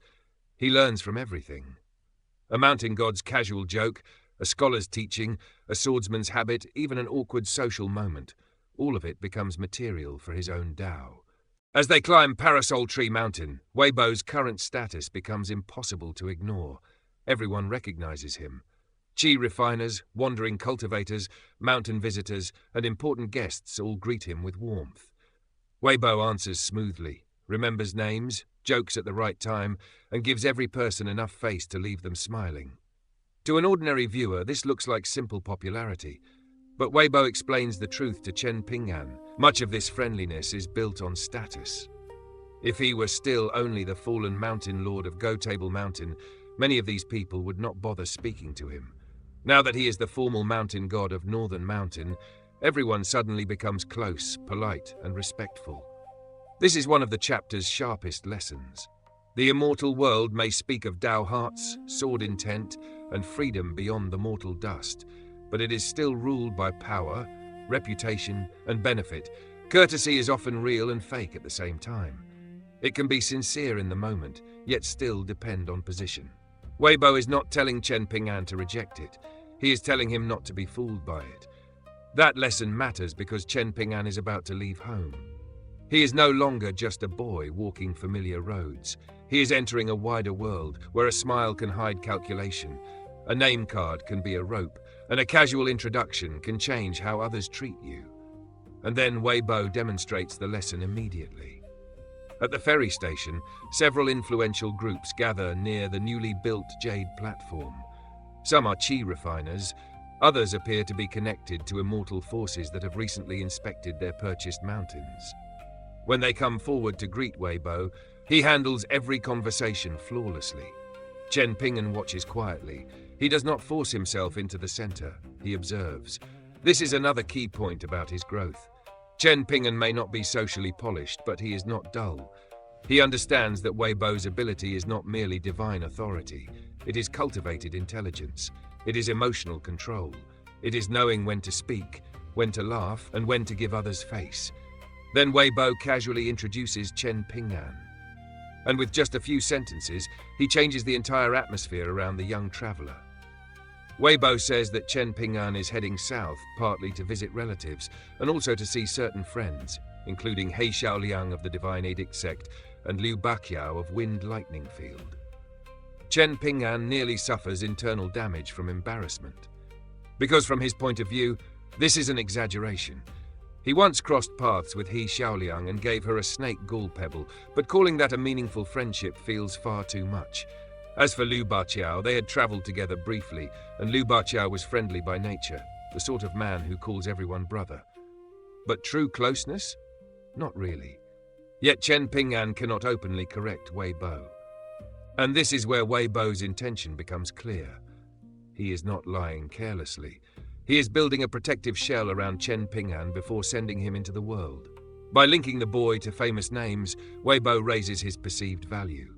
He learns from everything. A mountain god's casual joke, a scholar's teaching, a swordsman's habit, even an awkward social moment, all of it becomes material for his own Tao. As they climb Parasol Tree Mountain, Weibo's current status becomes impossible to ignore. Everyone recognizes him. Qi refiners, wandering cultivators, mountain visitors, and important guests all greet him with warmth. Weibo answers smoothly, remembers names, jokes at the right time, and gives every person enough face to leave them smiling. To an ordinary viewer, this looks like simple popularity, but Weibo explains the truth to Chen Ping'an. Much of this friendliness is built on status. If he were still only the fallen mountain lord of Go Table Mountain, many of these people would not bother speaking to him. Now that he is the formal mountain god of Northern Mountain, everyone suddenly becomes close, polite, and respectful. This is one of the chapter's sharpest lessons. The immortal world may speak of Tao hearts, sword intent, and freedom beyond the mortal dust, but it is still ruled by power, reputation, and benefit. Courtesy is often real and fake at the same time. It can be sincere in the moment, yet still depend on position. Weibo is not telling Chen Ping'an to reject it. He is telling him not to be fooled by it. That lesson matters because Chen Ping'an is about to leave home. He is no longer just a boy walking familiar roads. He is entering a wider world where a smile can hide calculation, a name card can be a rope, and a casual introduction can change how others treat you. And then Weibo demonstrates the lesson immediately. At the ferry station, several influential groups gather near the newly built Jade platform. Some are Qi refiners, others appear to be connected to immortal forces that have recently inspected their purchased mountains. When they come forward to greet Weibo, he handles every conversation flawlessly. Chen Ping'an watches quietly. He does not force himself into the center, he observes. This is another key point about his growth. Chen Ping'an may not be socially polished, but he is not dull. He understands that Weibo's ability is not merely divine authority. It is cultivated intelligence. It is emotional control. It is knowing when to speak, when to laugh, and when to give others face. Then Weibo casually introduces Chen Ping'an. And with just a few sentences, he changes the entire atmosphere around the young traveler. Weibo says that Chen Ping'an is heading south, partly to visit relatives, and also to see certain friends, including He Xiaoliang of the Divine Edict sect and Liu Baqiao of Wind Lightning Field. Chen Ping'an nearly suffers internal damage from embarrassment. Because from his point of view, this is an exaggeration. He once crossed paths with He Xiaoliang and gave her a snake gall pebble, but calling that a meaningful friendship feels far too much. As for Liu Baqiao, they had traveled together briefly, and Liu Baqiao was friendly by nature, the sort of man who calls everyone brother. But true closeness? Not really. Yet Chen Ping'an cannot openly correct Weibo. And this is where Weibo's intention becomes clear. He is not lying carelessly. He is building a protective shell around Chen Ping'an before sending him into the world. By linking the boy to famous names, Weibo raises his perceived value.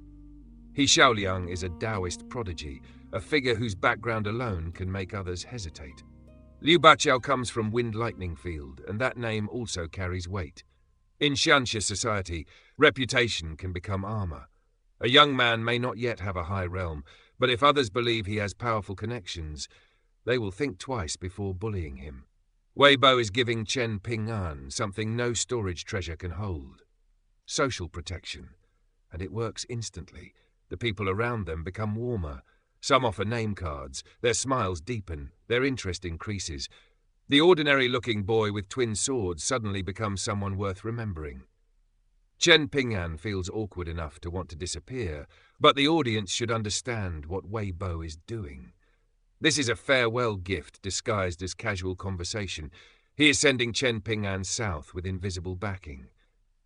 He Xiaoliang is a Taoist prodigy, a figure whose background alone can make others hesitate. Liu Baqiao comes from Wind Lightning Field, and that name also carries weight. In Xianxia society, reputation can become armor. A young man may not yet have a high realm, but if others believe he has powerful connections, they will think twice before bullying him. Weibo is giving Chen Ping'an something no storage treasure can hold. Social protection. And it works instantly. The people around them become warmer. Some offer name cards. Their smiles deepen. Their interest increases. The ordinary-looking boy with twin swords suddenly becomes someone worth remembering. Chen Ping'an feels awkward enough to want to disappear, but the audience should understand what Weibo is doing. This is a farewell gift disguised as casual conversation. He is sending Chen Ping'an south with invisible backing.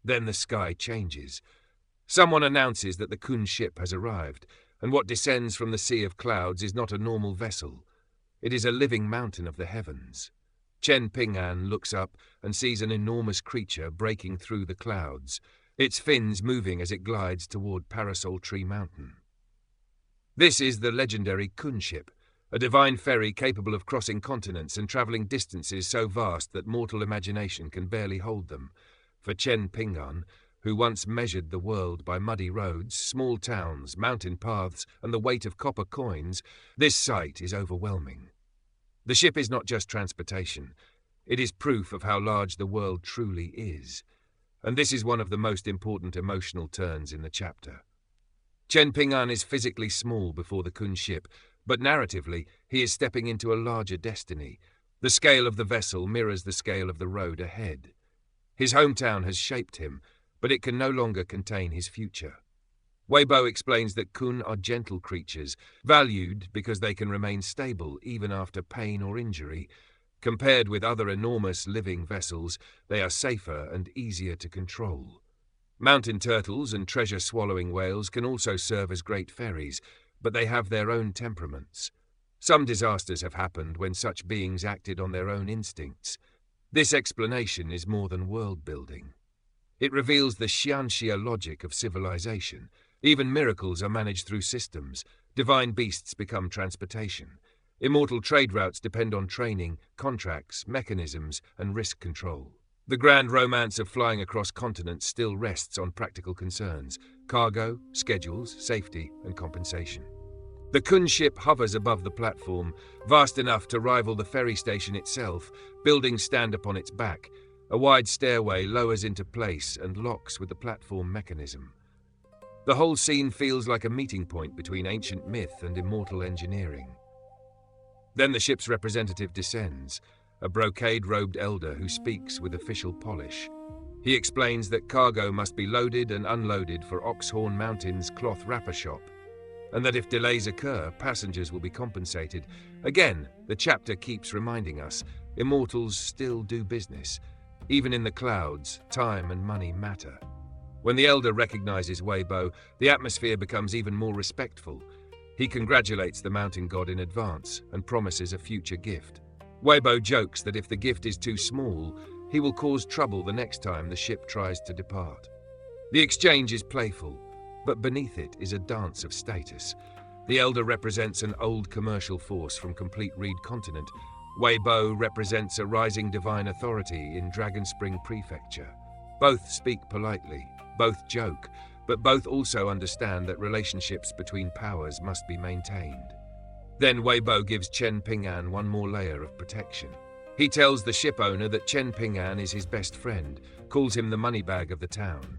Then the sky changes. Someone announces that the Kun ship has arrived, and what descends from the sea of clouds is not a normal vessel. It is a living mountain of the heavens. Chen Ping'an looks up and sees an enormous creature breaking through the clouds, its fins moving as it glides toward Parasol Tree Mountain. This is the legendary Kun ship, a divine ferry capable of crossing continents and traveling distances so vast that mortal imagination can barely hold them. For Chen Ping'an, who once measured the world by muddy roads, small towns, mountain paths, and the weight of copper coins, this sight is overwhelming. The ship is not just transportation. It is proof of how large the world truly is. And this is one of the most important emotional turns in the chapter. Chen Ping'an is physically small before the Kun ship, but narratively he is stepping into a larger destiny. The scale of the vessel mirrors the scale of the road ahead. His hometown has shaped him, but it can no longer contain his future. Weibo explains that Kun are gentle creatures, valued because they can remain stable even after pain or injury. Compared with other enormous living vessels, they are safer and easier to control. Mountain turtles and treasure-swallowing whales can also serve as great ferries, but they have their own temperaments. Some disasters have happened when such beings acted on their own instincts. This explanation is more than world-building. It reveals the Xianxia logic of civilization. Even miracles are managed through systems. Divine beasts become transportation. Immortal trade routes depend on training, contracts, mechanisms, and risk control. The grand romance of flying across continents still rests on practical concerns: cargo, schedules, safety, and compensation. The Kun ship hovers above the platform, vast enough to rival the ferry station itself. Buildings stand upon its back. A wide stairway lowers into place and locks with the platform mechanism. The whole scene feels like a meeting point between ancient myth and immortal engineering. Then the ship's representative descends, a brocade-robed elder who speaks with official polish. He explains that cargo must be loaded and unloaded for Oxhorn Mountain's cloth wrapper shop, and that if delays occur, passengers will be compensated. Again, the chapter keeps reminding us, immortals still do business. Even in the clouds, time and money matter. When the elder recognizes Weibo, the atmosphere becomes even more respectful. He congratulates the mountain god in advance and promises a future gift. Weibo jokes that if the gift is too small, he will cause trouble the next time the ship tries to depart. The exchange is playful, but beneath it is a dance of status. The elder represents an old commercial force from complete Reed continent. Weibo represents a rising divine authority in Dragon Spring Prefecture. Both speak politely, both joke, but both also understand that relationships between powers must be maintained. Then Weibo gives Chen Ping'an one more layer of protection. He tells the ship owner that Chen Ping'an is his best friend, calls him the moneybag of the town,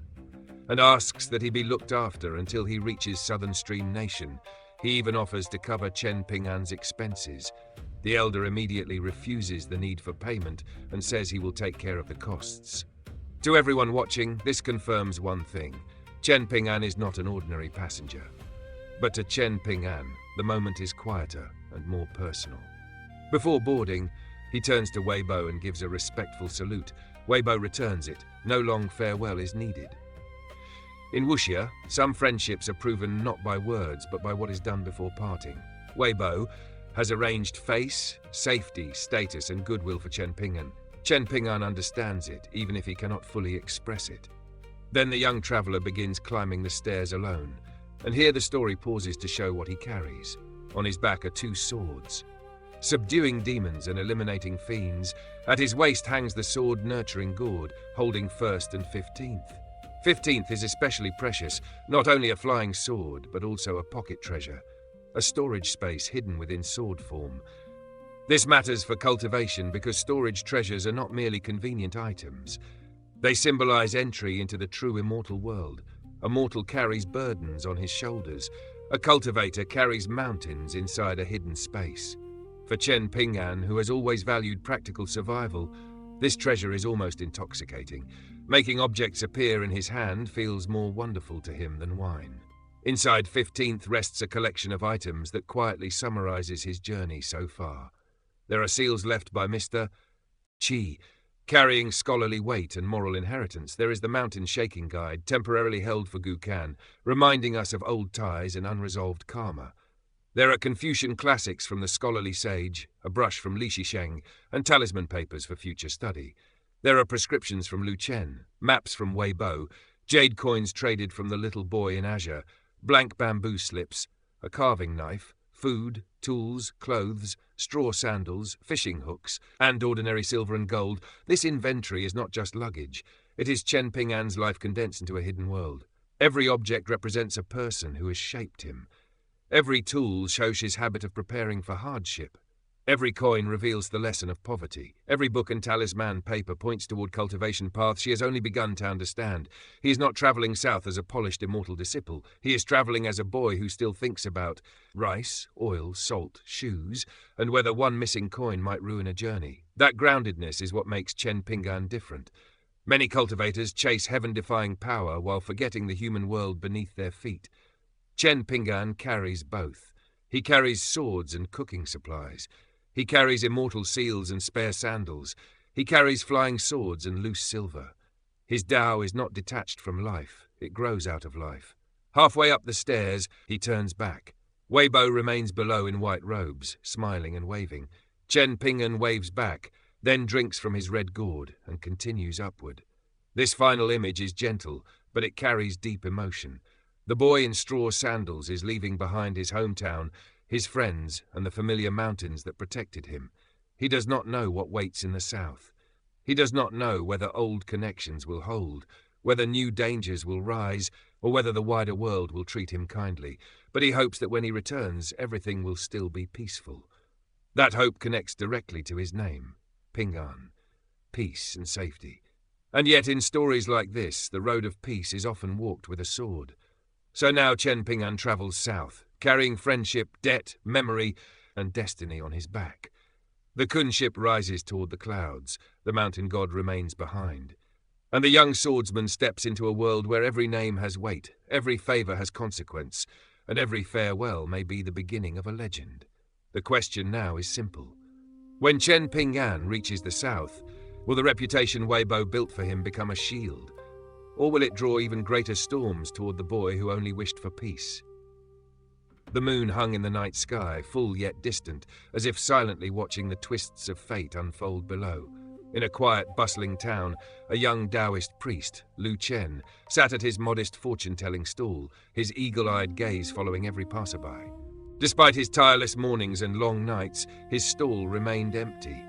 and asks that he be looked after until he reaches Southern Stream Nation. He even offers to cover Chen Ping'an's expenses. The elder immediately refuses the need for payment and says he will take care of the costs. To everyone watching, this confirms one thing: Chen Ping'an is not an ordinary passenger. But to Chen Ping'an, the moment is quieter and more personal. Before boarding, he turns to Weibo and gives a respectful salute. Weibo returns it. No long farewell is needed. In Wuxia, some friendships are proven not by words, but by what is done before parting. Weibo has arranged face, safety, status, and goodwill for Chen Ping'an. Chen Ping'an understands it, even if he cannot fully express it. Then the young traveler begins climbing the stairs alone, and here the story pauses to show what he carries. On his back are 2 swords. Subduing demons and eliminating fiends, at his waist hangs the sword nurturing gourd, holding 1st and 15th. 15th is especially precious, not only a flying sword, but also a pocket treasure, a storage space hidden within sword form. This matters for cultivation because storage treasures are not merely convenient items. They symbolize entry into the true immortal world. A mortal carries burdens on his shoulders. A cultivator carries mountains inside a hidden space. For Chen Ping'an, who has always valued practical survival, this treasure is almost intoxicating. Making objects appear in his hand feels more wonderful to him than wine. Inside 15th rests a collection of items that quietly summarizes his journey so far. There are seals left by Mr. Qi, carrying scholarly weight and moral inheritance. There is the Mountain Shaking Guide, temporarily held for Gukan, reminding us of old ties and unresolved karma. There are Confucian classics from the scholarly sage, a brush from Li Shisheng, and talisman papers for future study. There are prescriptions from Lu Chen, maps from Weibo, jade coins traded from the little boy in Azure, blank bamboo slips, a carving knife, food, tools, clothes, straw sandals, fishing hooks, and ordinary silver and gold. This inventory is not just luggage. It is Chen Ping'an's life condensed into a hidden world. Every object represents a person who has shaped him. Every tool shows his habit of preparing for hardship. Every coin reveals the lesson of poverty. Every book and talisman paper points toward cultivation paths she has only begun to understand. He is not traveling south as a polished immortal disciple. He is traveling as a boy who still thinks about rice, oil, salt, shoes, and whether one missing coin might ruin a journey. That groundedness is what makes Chen Ping'an different. Many cultivators chase heaven-defying power while forgetting the human world beneath their feet. Chen Ping'an carries both. He carries swords and cooking supplies. He carries immortal seals and spare sandals. He carries flying swords and loose silver. His Tao is not detached from life. It grows out of life. Halfway up the stairs, he turns back. Weibo remains below in white robes, smiling and waving. Chen Ping'an waves back, then drinks from his red gourd and continues upward. This final image is gentle, but it carries deep emotion. The boy in straw sandals is leaving behind his hometown, his friends, and the familiar mountains that protected him. He does not know what waits in the south. He does not know whether old connections will hold, whether new dangers will rise, or whether the wider world will treat him kindly, but he hopes that when he returns, everything will still be peaceful. That hope connects directly to his name, Ping'an, peace and safety. And yet in stories like this, the road of peace is often walked with a sword. So now Chen Ping'an travels south, carrying friendship, debt, memory, and destiny on his back. The Kun ship rises toward the clouds, the mountain god remains behind. And the young swordsman steps into a world where every name has weight, every favor has consequence, and every farewell may be the beginning of a legend. The question now is simple. When Chen Ping'an reaches the south, will the reputation Weibo built for him become a shield? Or will it draw even greater storms toward the boy who only wished for peace? The moon hung in the night sky, full yet distant, as if silently watching the twists of fate unfold below. In a quiet, bustling town, a young Taoist priest, Lu Chen, sat at his modest fortune-telling stall, his eagle-eyed gaze following every passerby. Despite his tireless mornings and long nights, his stall remained empty.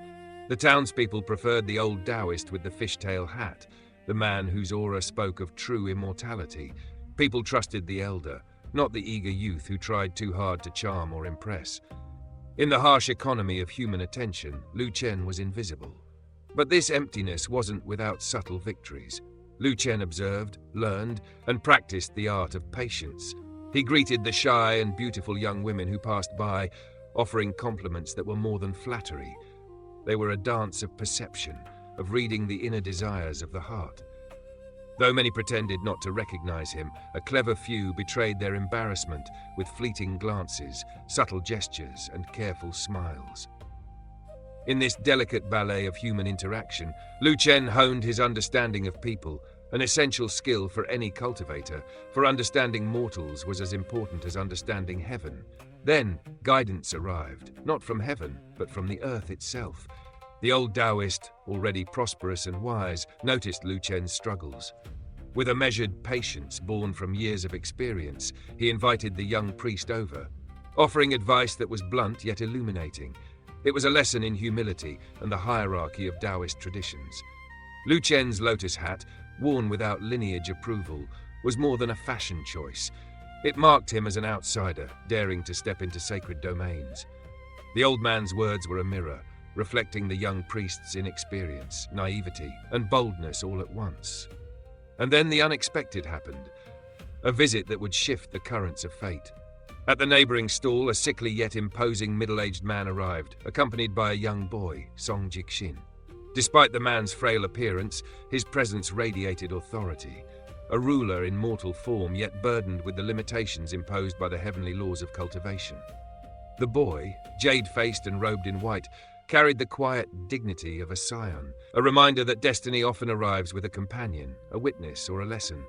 The townspeople preferred the old Taoist with the fishtail hat, the man whose aura spoke of true immortality. People trusted the elder, not the eager youth who tried too hard to charm or impress. In the harsh economy of human attention, Lu Chen was invisible. But this emptiness wasn't without subtle victories. Lu Chen observed, learned, and practiced the art of patience. He greeted the shy and beautiful young women who passed by, offering compliments that were more than flattery. They were a dance of perception, of reading the inner desires of the heart. Though many pretended not to recognize him, a clever few betrayed their embarrassment with fleeting glances, subtle gestures, and careful smiles. In this delicate ballet of human interaction, Lu Chen honed his understanding of people, an essential skill for any cultivator, for understanding mortals was as important as understanding heaven. Then, guidance arrived, not from heaven, but from the earth itself. The old Taoist, already prosperous and wise, noticed Lu Chen's struggles. With a measured patience born from years of experience, he invited the young priest over, offering advice that was blunt yet illuminating. It was a lesson in humility and the hierarchy of Taoist traditions. Lu Chen's lotus hat, worn without lineage approval, was more than a fashion choice. It marked him as an outsider, daring to step into sacred domains. The old man's words were a mirror, reflecting the young priest's inexperience, naivety, and boldness all at once. And then the unexpected happened, a visit that would shift the currents of fate. At the neighboring stall, a sickly yet imposing middle-aged man arrived, accompanied by a young boy, Song Jixin. Despite the man's frail appearance, his presence radiated authority, a ruler in mortal form yet burdened with the limitations imposed by the heavenly laws of cultivation. The boy, jade-faced and robed in white, carried the quiet dignity of a scion, a reminder that destiny often arrives with a companion, a witness, or a lesson.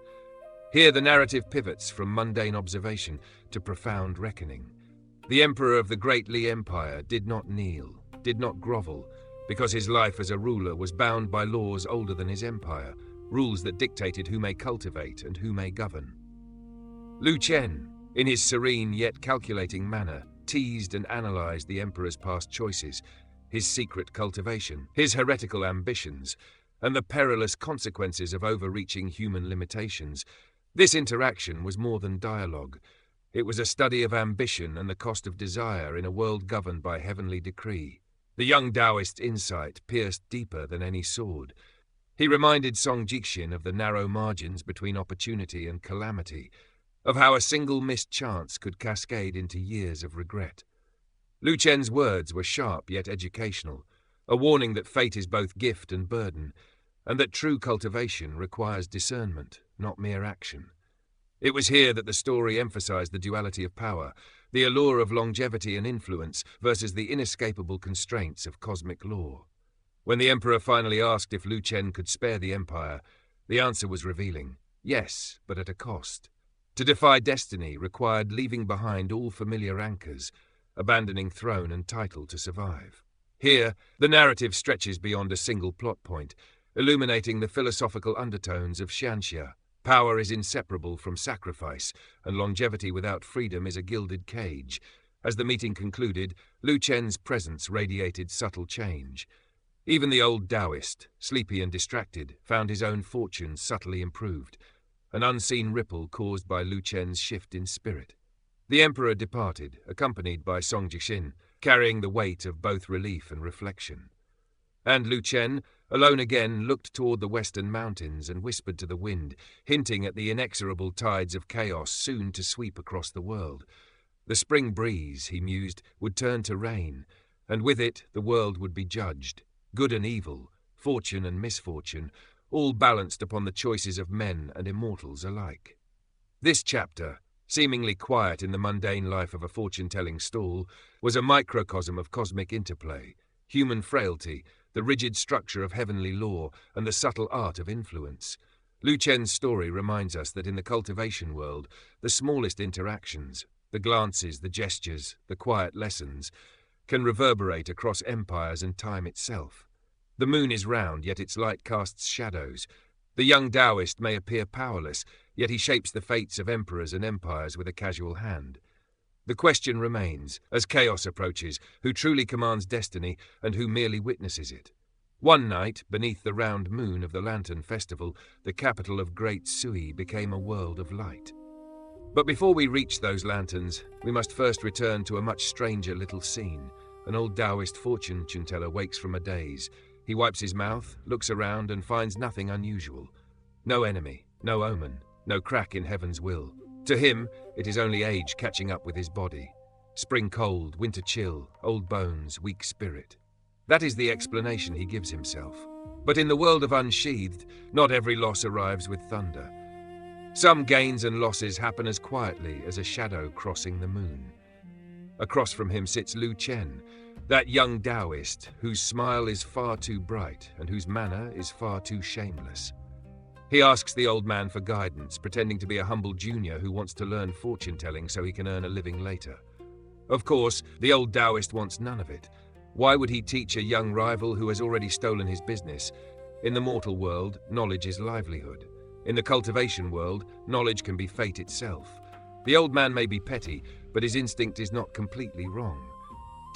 Here the narrative pivots from mundane observation to profound reckoning. The emperor of the great Li Empire did not kneel, did not grovel, because his life as a ruler was bound by laws older than his empire, rules that dictated who may cultivate and who may govern. Lu Chen, in his serene yet calculating manner, teased and analyzed the emperor's past choices, his secret cultivation, his heretical ambitions, and the perilous consequences of overreaching human limitations. This interaction was more than dialogue. It was a study of ambition and the cost of desire in a world governed by heavenly decree. The young Taoist's insight pierced deeper than any sword. He reminded Song Jixin of the narrow margins between opportunity and calamity, of how a single missed chance could cascade into years of regret. Lu Chen's words were sharp yet educational, a warning that fate is both gift and burden, and that true cultivation requires discernment, not mere action. It was here that the story emphasized the duality of power, the allure of longevity and influence versus the inescapable constraints of cosmic law. When the Emperor finally asked if Lu Chen could spare the Empire, the answer was revealing. Yes, but at a cost. To defy destiny required leaving behind all familiar anchors, abandoning throne and title to survive. Here, the narrative stretches beyond a single plot point, illuminating the philosophical undertones of Xianxia. Power is inseparable from sacrifice, and longevity without freedom is a gilded cage. As the meeting concluded, Lu Chen's presence radiated subtle change. Even the old Taoist, sleepy and distracted, found his own fortunes subtly improved, an unseen ripple caused by Lu Chen's shift in spirit. The Emperor departed, accompanied by Song Jixin, carrying the weight of both relief and reflection. And Lu Chen, alone again, looked toward the western mountains and whispered to the wind, hinting at the inexorable tides of chaos soon to sweep across the world. The spring breeze, he mused, would turn to rain, and with it the world would be judged. Good and evil, fortune and misfortune, all balanced upon the choices of men and immortals alike. This chapter, seemingly quiet in the mundane life of a fortune-telling stall, was a microcosm of cosmic interplay, human frailty, the rigid structure of heavenly law, and the subtle art of influence. Lu Chen's story reminds us that in the cultivation world, the smallest interactions, the glances, the gestures, the quiet lessons, can reverberate across empires and time itself. The moon is round, yet its light casts shadows. The young Taoist may appear powerless, yet he shapes the fates of emperors and empires with a casual hand. The question remains, as chaos approaches, who truly commands destiny and who merely witnesses it. One night, beneath the round moon of the Lantern Festival, the capital of Great Sui became a world of light. But before we reach those lanterns, we must first return to a much stranger little scene. An old Taoist fortune-teller wakes from a daze. He wipes his mouth, looks around, and finds nothing unusual. No enemy, no omen, no crack in heaven's will. To him, it is only age catching up with his body. Spring cold, winter chill, old bones, weak spirit. That is the explanation he gives himself. But in the world of Unsheathed, not every loss arrives with thunder. Some gains and losses happen as quietly as a shadow crossing the moon. Across from him sits Lu Chen, that young Taoist whose smile is far too bright and whose manner is far too shameless. He asks the old man for guidance, pretending to be a humble junior who wants to learn fortune-telling so he can earn a living later. Of course, the old Taoist wants none of it. Why would he teach a young rival who has already stolen his business? In the mortal world, knowledge is livelihood. In the cultivation world, knowledge can be fate itself. The old man may be petty, but his instinct is not completely wrong.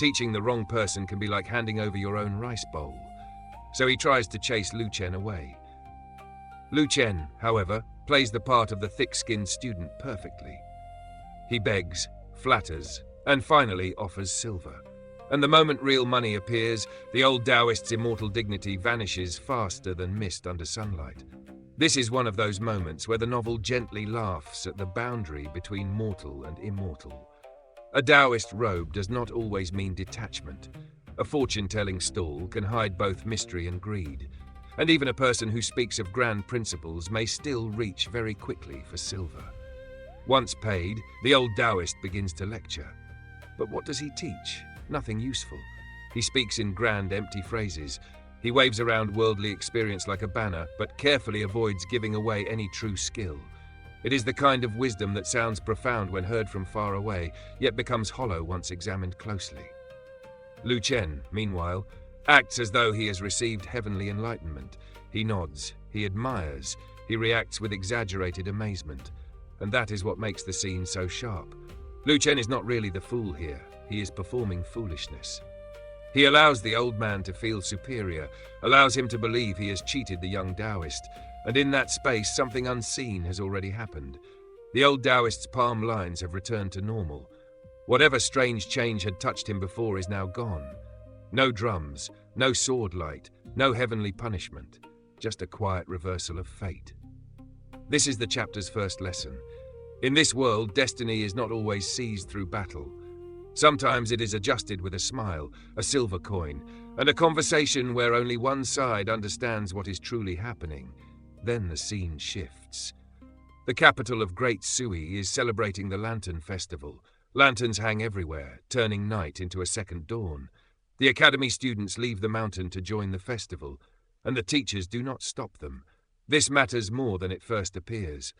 Teaching the wrong person can be like handing over your own rice bowl. So he tries to chase Lu Chen away. Lu Chen, however, plays the part of the thick-skinned student perfectly. He begs, flatters, and finally offers silver. And the moment real money appears, the old Taoist's immortal dignity vanishes faster than mist under sunlight. This is one of those moments where the novel gently laughs at the boundary between mortal and immortal. A Taoist robe does not always mean detachment. A fortune-telling stall can hide both mystery and greed. And even a person who speaks of grand principles may still reach very quickly for silver. Once paid, the old Taoist begins to lecture. But what does he teach? Nothing useful. He speaks in grand, empty phrases. He waves around worldly experience like a banner, but carefully avoids giving away any true skill. It is the kind of wisdom that sounds profound when heard from far away, yet becomes hollow once examined closely. Lu Chen, meanwhile, acts as though he has received heavenly enlightenment. He nods, he admires, he reacts with exaggerated amazement. And that is what makes the scene so sharp. Lu Chen is not really the fool here. He is performing foolishness. He allows the old man to feel superior, allows him to believe he has cheated the young Taoist, and in that space something unseen has already happened. The old Taoist's palm lines have returned to normal. Whatever strange change had touched him before is now gone. No drums, no sword light, no heavenly punishment, just a quiet reversal of fate. This is the chapter's first lesson. In this world, destiny is not always seized through battle. Sometimes it is adjusted with a smile, a silver coin, and a conversation where only one side understands what is truly happening. Then the scene shifts. The capital of Great Sui is celebrating the Lantern Festival. Lanterns hang everywhere, turning night into a second dawn. The academy students leave the mountain to join the festival, and the teachers do not stop them. This matters more than it first appears.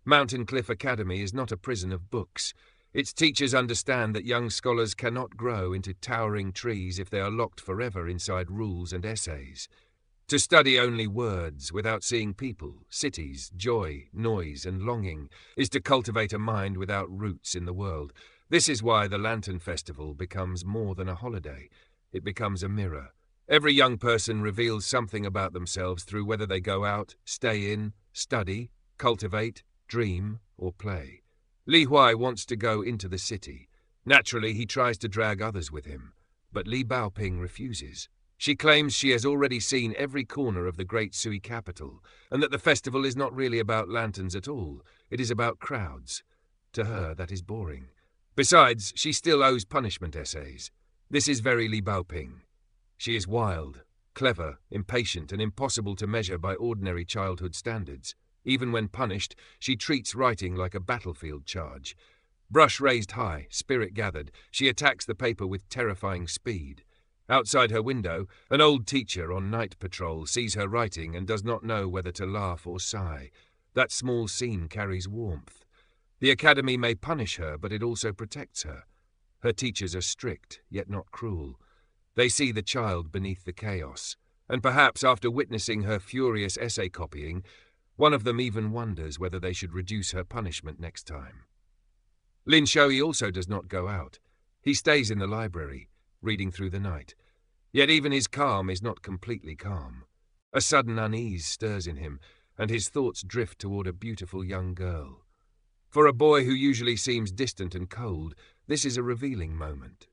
Mountain Cliff Academy is not a prison of books. Its teachers understand that young scholars cannot grow into towering trees if they are locked forever inside rules and essays. To study only words without seeing people, cities, joy, noise, and longing is to cultivate a mind without roots in the world. This is why the Lantern Festival becomes more than a holiday. It becomes a mirror. Every young person reveals something about themselves through whether they go out, stay in, study, cultivate, dream, or play. Li Huai wants to go into the city. Naturally, he tries to drag others with him, but Li Baoping refuses. She claims she has already seen every corner of the Great Sui capital, and that the festival is not really about lanterns at all. It is about crowds. To her, that is boring. Besides, she still owes punishment essays. This is very Li Baoping. She is wild, clever, impatient, and impossible to measure by ordinary childhood standards. Even when punished, she treats writing like a battlefield charge. Brush raised high, spirit gathered, she attacks the paper with terrifying speed. Outside her window, an old teacher on night patrol sees her writing and does not know whether to laugh or sigh. That small scene carries warmth. The academy may punish her, but it also protects her. Her teachers are strict, yet not cruel. They see the child beneath the chaos, and perhaps after witnessing her furious essay copying, one of them even wonders whether they should reduce her punishment next time. Lin Shui also does not go out. He stays in the library, reading through the night. Yet even his calm is not completely calm. A sudden unease stirs in him, and his thoughts drift toward a beautiful young girl. For a boy who usually seems distant and cold, this is a revealing moment.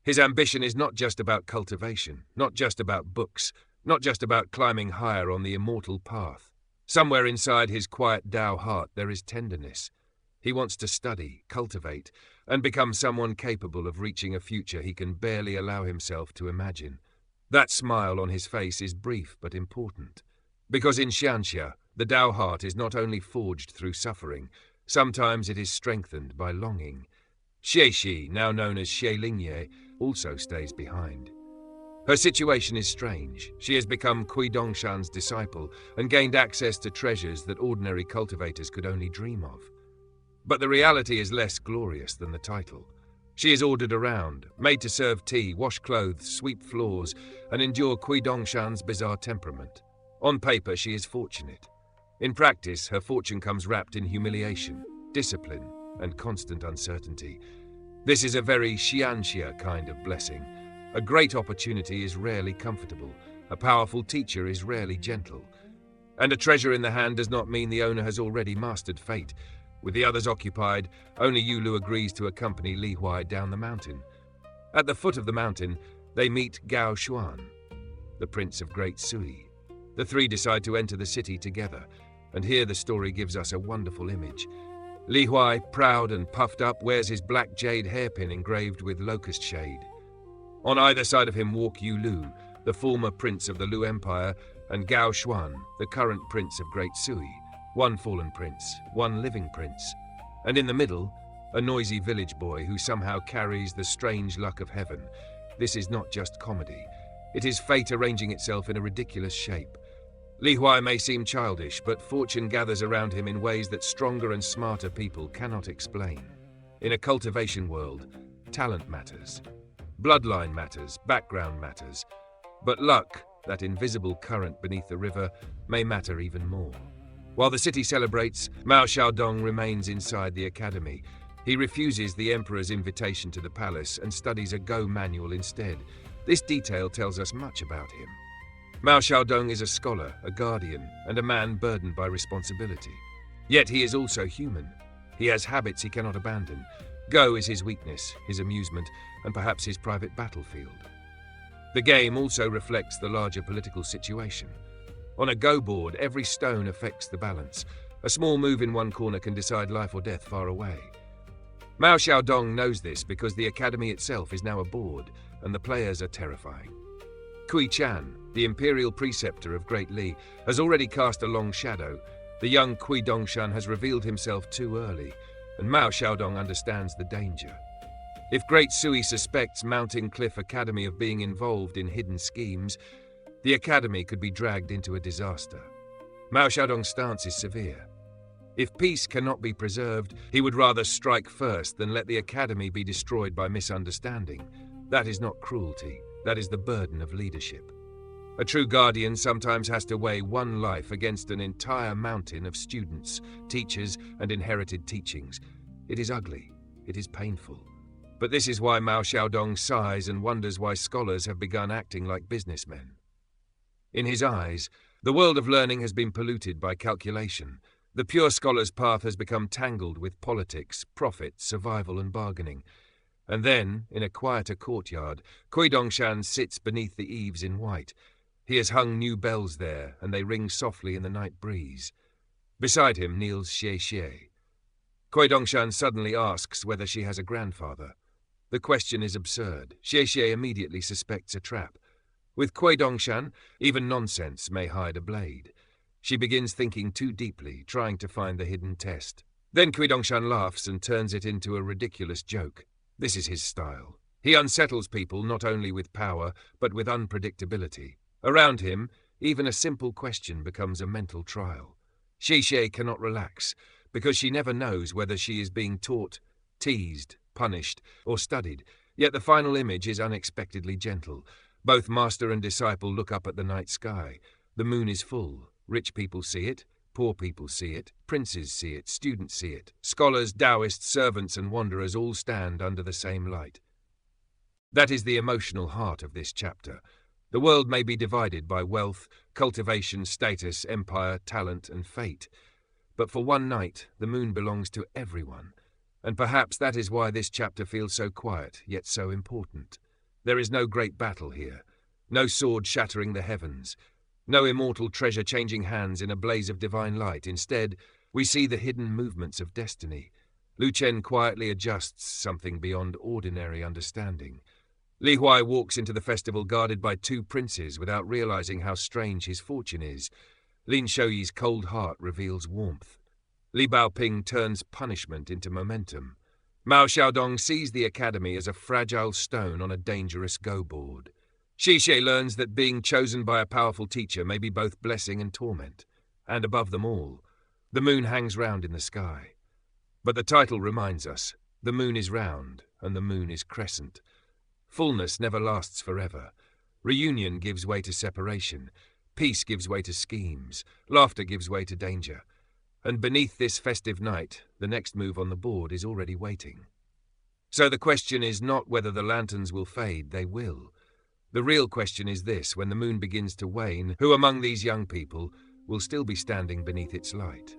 His ambition is not just about cultivation, not just about books, not just about climbing higher on the immortal path. Somewhere inside his quiet Tao heart there is tenderness. He wants to study, cultivate, and become someone capable of reaching a future he can barely allow himself to imagine. That smile on his face is brief but important. Because in Xianxia, the Tao heart is not only forged through suffering, sometimes it is strengthened by longing. Xie, now known as Xie Lingye, also stays behind. Her situation is strange. She has become Kui Dongshan's disciple and gained access to treasures that ordinary cultivators could only dream of. But the reality is less glorious than the title. She is ordered around, made to serve tea, wash clothes, sweep floors, and endure Kui Dongshan's bizarre temperament. On paper, she is fortunate. In practice, her fortune comes wrapped in humiliation, discipline, and constant uncertainty. This is a very Xianxia kind of blessing. A great opportunity is rarely comfortable. A powerful teacher is rarely gentle. And a treasure in the hand does not mean the owner has already mastered fate. With the others occupied, only Yulu agrees to accompany Li Huai down the mountain. At the foot of the mountain, they meet Gao Xuan, the Prince of Great Sui. The three decide to enter the city together, and here the story gives us a wonderful image. Li Huai, proud and puffed up, wears his black jade hairpin engraved with locust shade. On either side of him walk Yu Lu, the former prince of the Lu Empire, and Gao Xuan, the current prince of Great Sui, one fallen prince, one living prince. And in the middle, a noisy village boy who somehow carries the strange luck of heaven. This is not just comedy. It is fate arranging itself in a ridiculous shape. Li Huai may seem childish, but fortune gathers around him in ways that stronger and smarter people cannot explain. In a cultivation world, talent matters. Bloodline matters, background matters. But luck, that invisible current beneath the river, may matter even more. While the city celebrates, Mao Xiaodong remains inside the academy. He refuses the emperor's invitation to the palace and studies a Go manual instead. This detail tells us much about him. Mao Xiaodong is a scholar, a guardian, and a man burdened by responsibility. Yet he is also human. He has habits he cannot abandon. Go is his weakness, his amusement, and perhaps his private battlefield. The game also reflects the larger political situation. On a Go board, every stone affects the balance. A small move in one corner can decide life or death far away. Mao Xiaodong knows this because the academy itself is now a board, and the players are terrifying. Kui Chan, the imperial preceptor of Great Li, has already cast a long shadow. The young Kui Dongshan has revealed himself too early, and Mao Xiaodong understands the danger. If Great Sui suspects Mountain Cliff Academy of being involved in hidden schemes, the academy could be dragged into a disaster. Mao Xiaodong's stance is severe. If peace cannot be preserved, he would rather strike first than let the academy be destroyed by misunderstanding. That is not cruelty, that is the burden of leadership. A true guardian sometimes has to weigh one life against an entire mountain of students, teachers, and inherited teachings. It is ugly, it is painful. But this is why Mao Xiaodong sighs and wonders why scholars have begun acting like businessmen. In his eyes, the world of learning has been polluted by calculation. The pure scholar's path has become tangled with politics, profit, survival, and bargaining. And then, in a quieter courtyard, Kui Dongshan sits beneath the eaves in white. He has hung new bells there, and they ring softly in the night breeze. Beside him kneels Xie Xie. Kui Dongshan suddenly asks whether she has a grandfather. The question is absurd. Xie Xie immediately suspects a trap. With Kui Dongshan, even nonsense may hide a blade. She begins thinking too deeply, trying to find the hidden test. Then Kui Dongshan laughs and turns it into a ridiculous joke. This is his style. He unsettles people not only with power, but with unpredictability. Around him, even a simple question becomes a mental trial. Xie Xie cannot relax, because she never knows whether she is being taught, teased, punished, or studied. Yet the final image is unexpectedly gentle. Both master and disciple look up at the night sky. The moon is full. Rich people see it, poor people see it, princes see it, students see it. Scholars, Taoists, servants, and wanderers all stand under the same light. That is the emotional heart of this chapter. The world may be divided by wealth, cultivation, status, empire, talent, and fate. But for one night, the moon belongs to everyone. And perhaps that is why this chapter feels so quiet, yet so important. There is no great battle here, no sword shattering the heavens, no immortal treasure changing hands in a blaze of divine light. Instead, we see the hidden movements of destiny. Lu Chen quietly adjusts something beyond ordinary understanding. Li Huai walks into the festival guarded by two princes without realizing how strange his fortune is. Lin Shouyi's cold heart reveals warmth. Li Baoping turns punishment into momentum. Mao Xiaodong sees the academy as a fragile stone on a dangerous go board. Xie Xie learns that being chosen by a powerful teacher may be both blessing and torment. And above them all, the moon hangs round in the sky. But the title reminds us, the moon is round and the moon is crescent. Fullness never lasts forever. Reunion gives way to separation. Peace gives way to schemes. Laughter gives way to danger. And beneath this festive night, the next move on the board is already waiting. So the question is not whether the lanterns will fade, they will. The real question is this: when the moon begins to wane, who among these young people will still be standing beneath its light?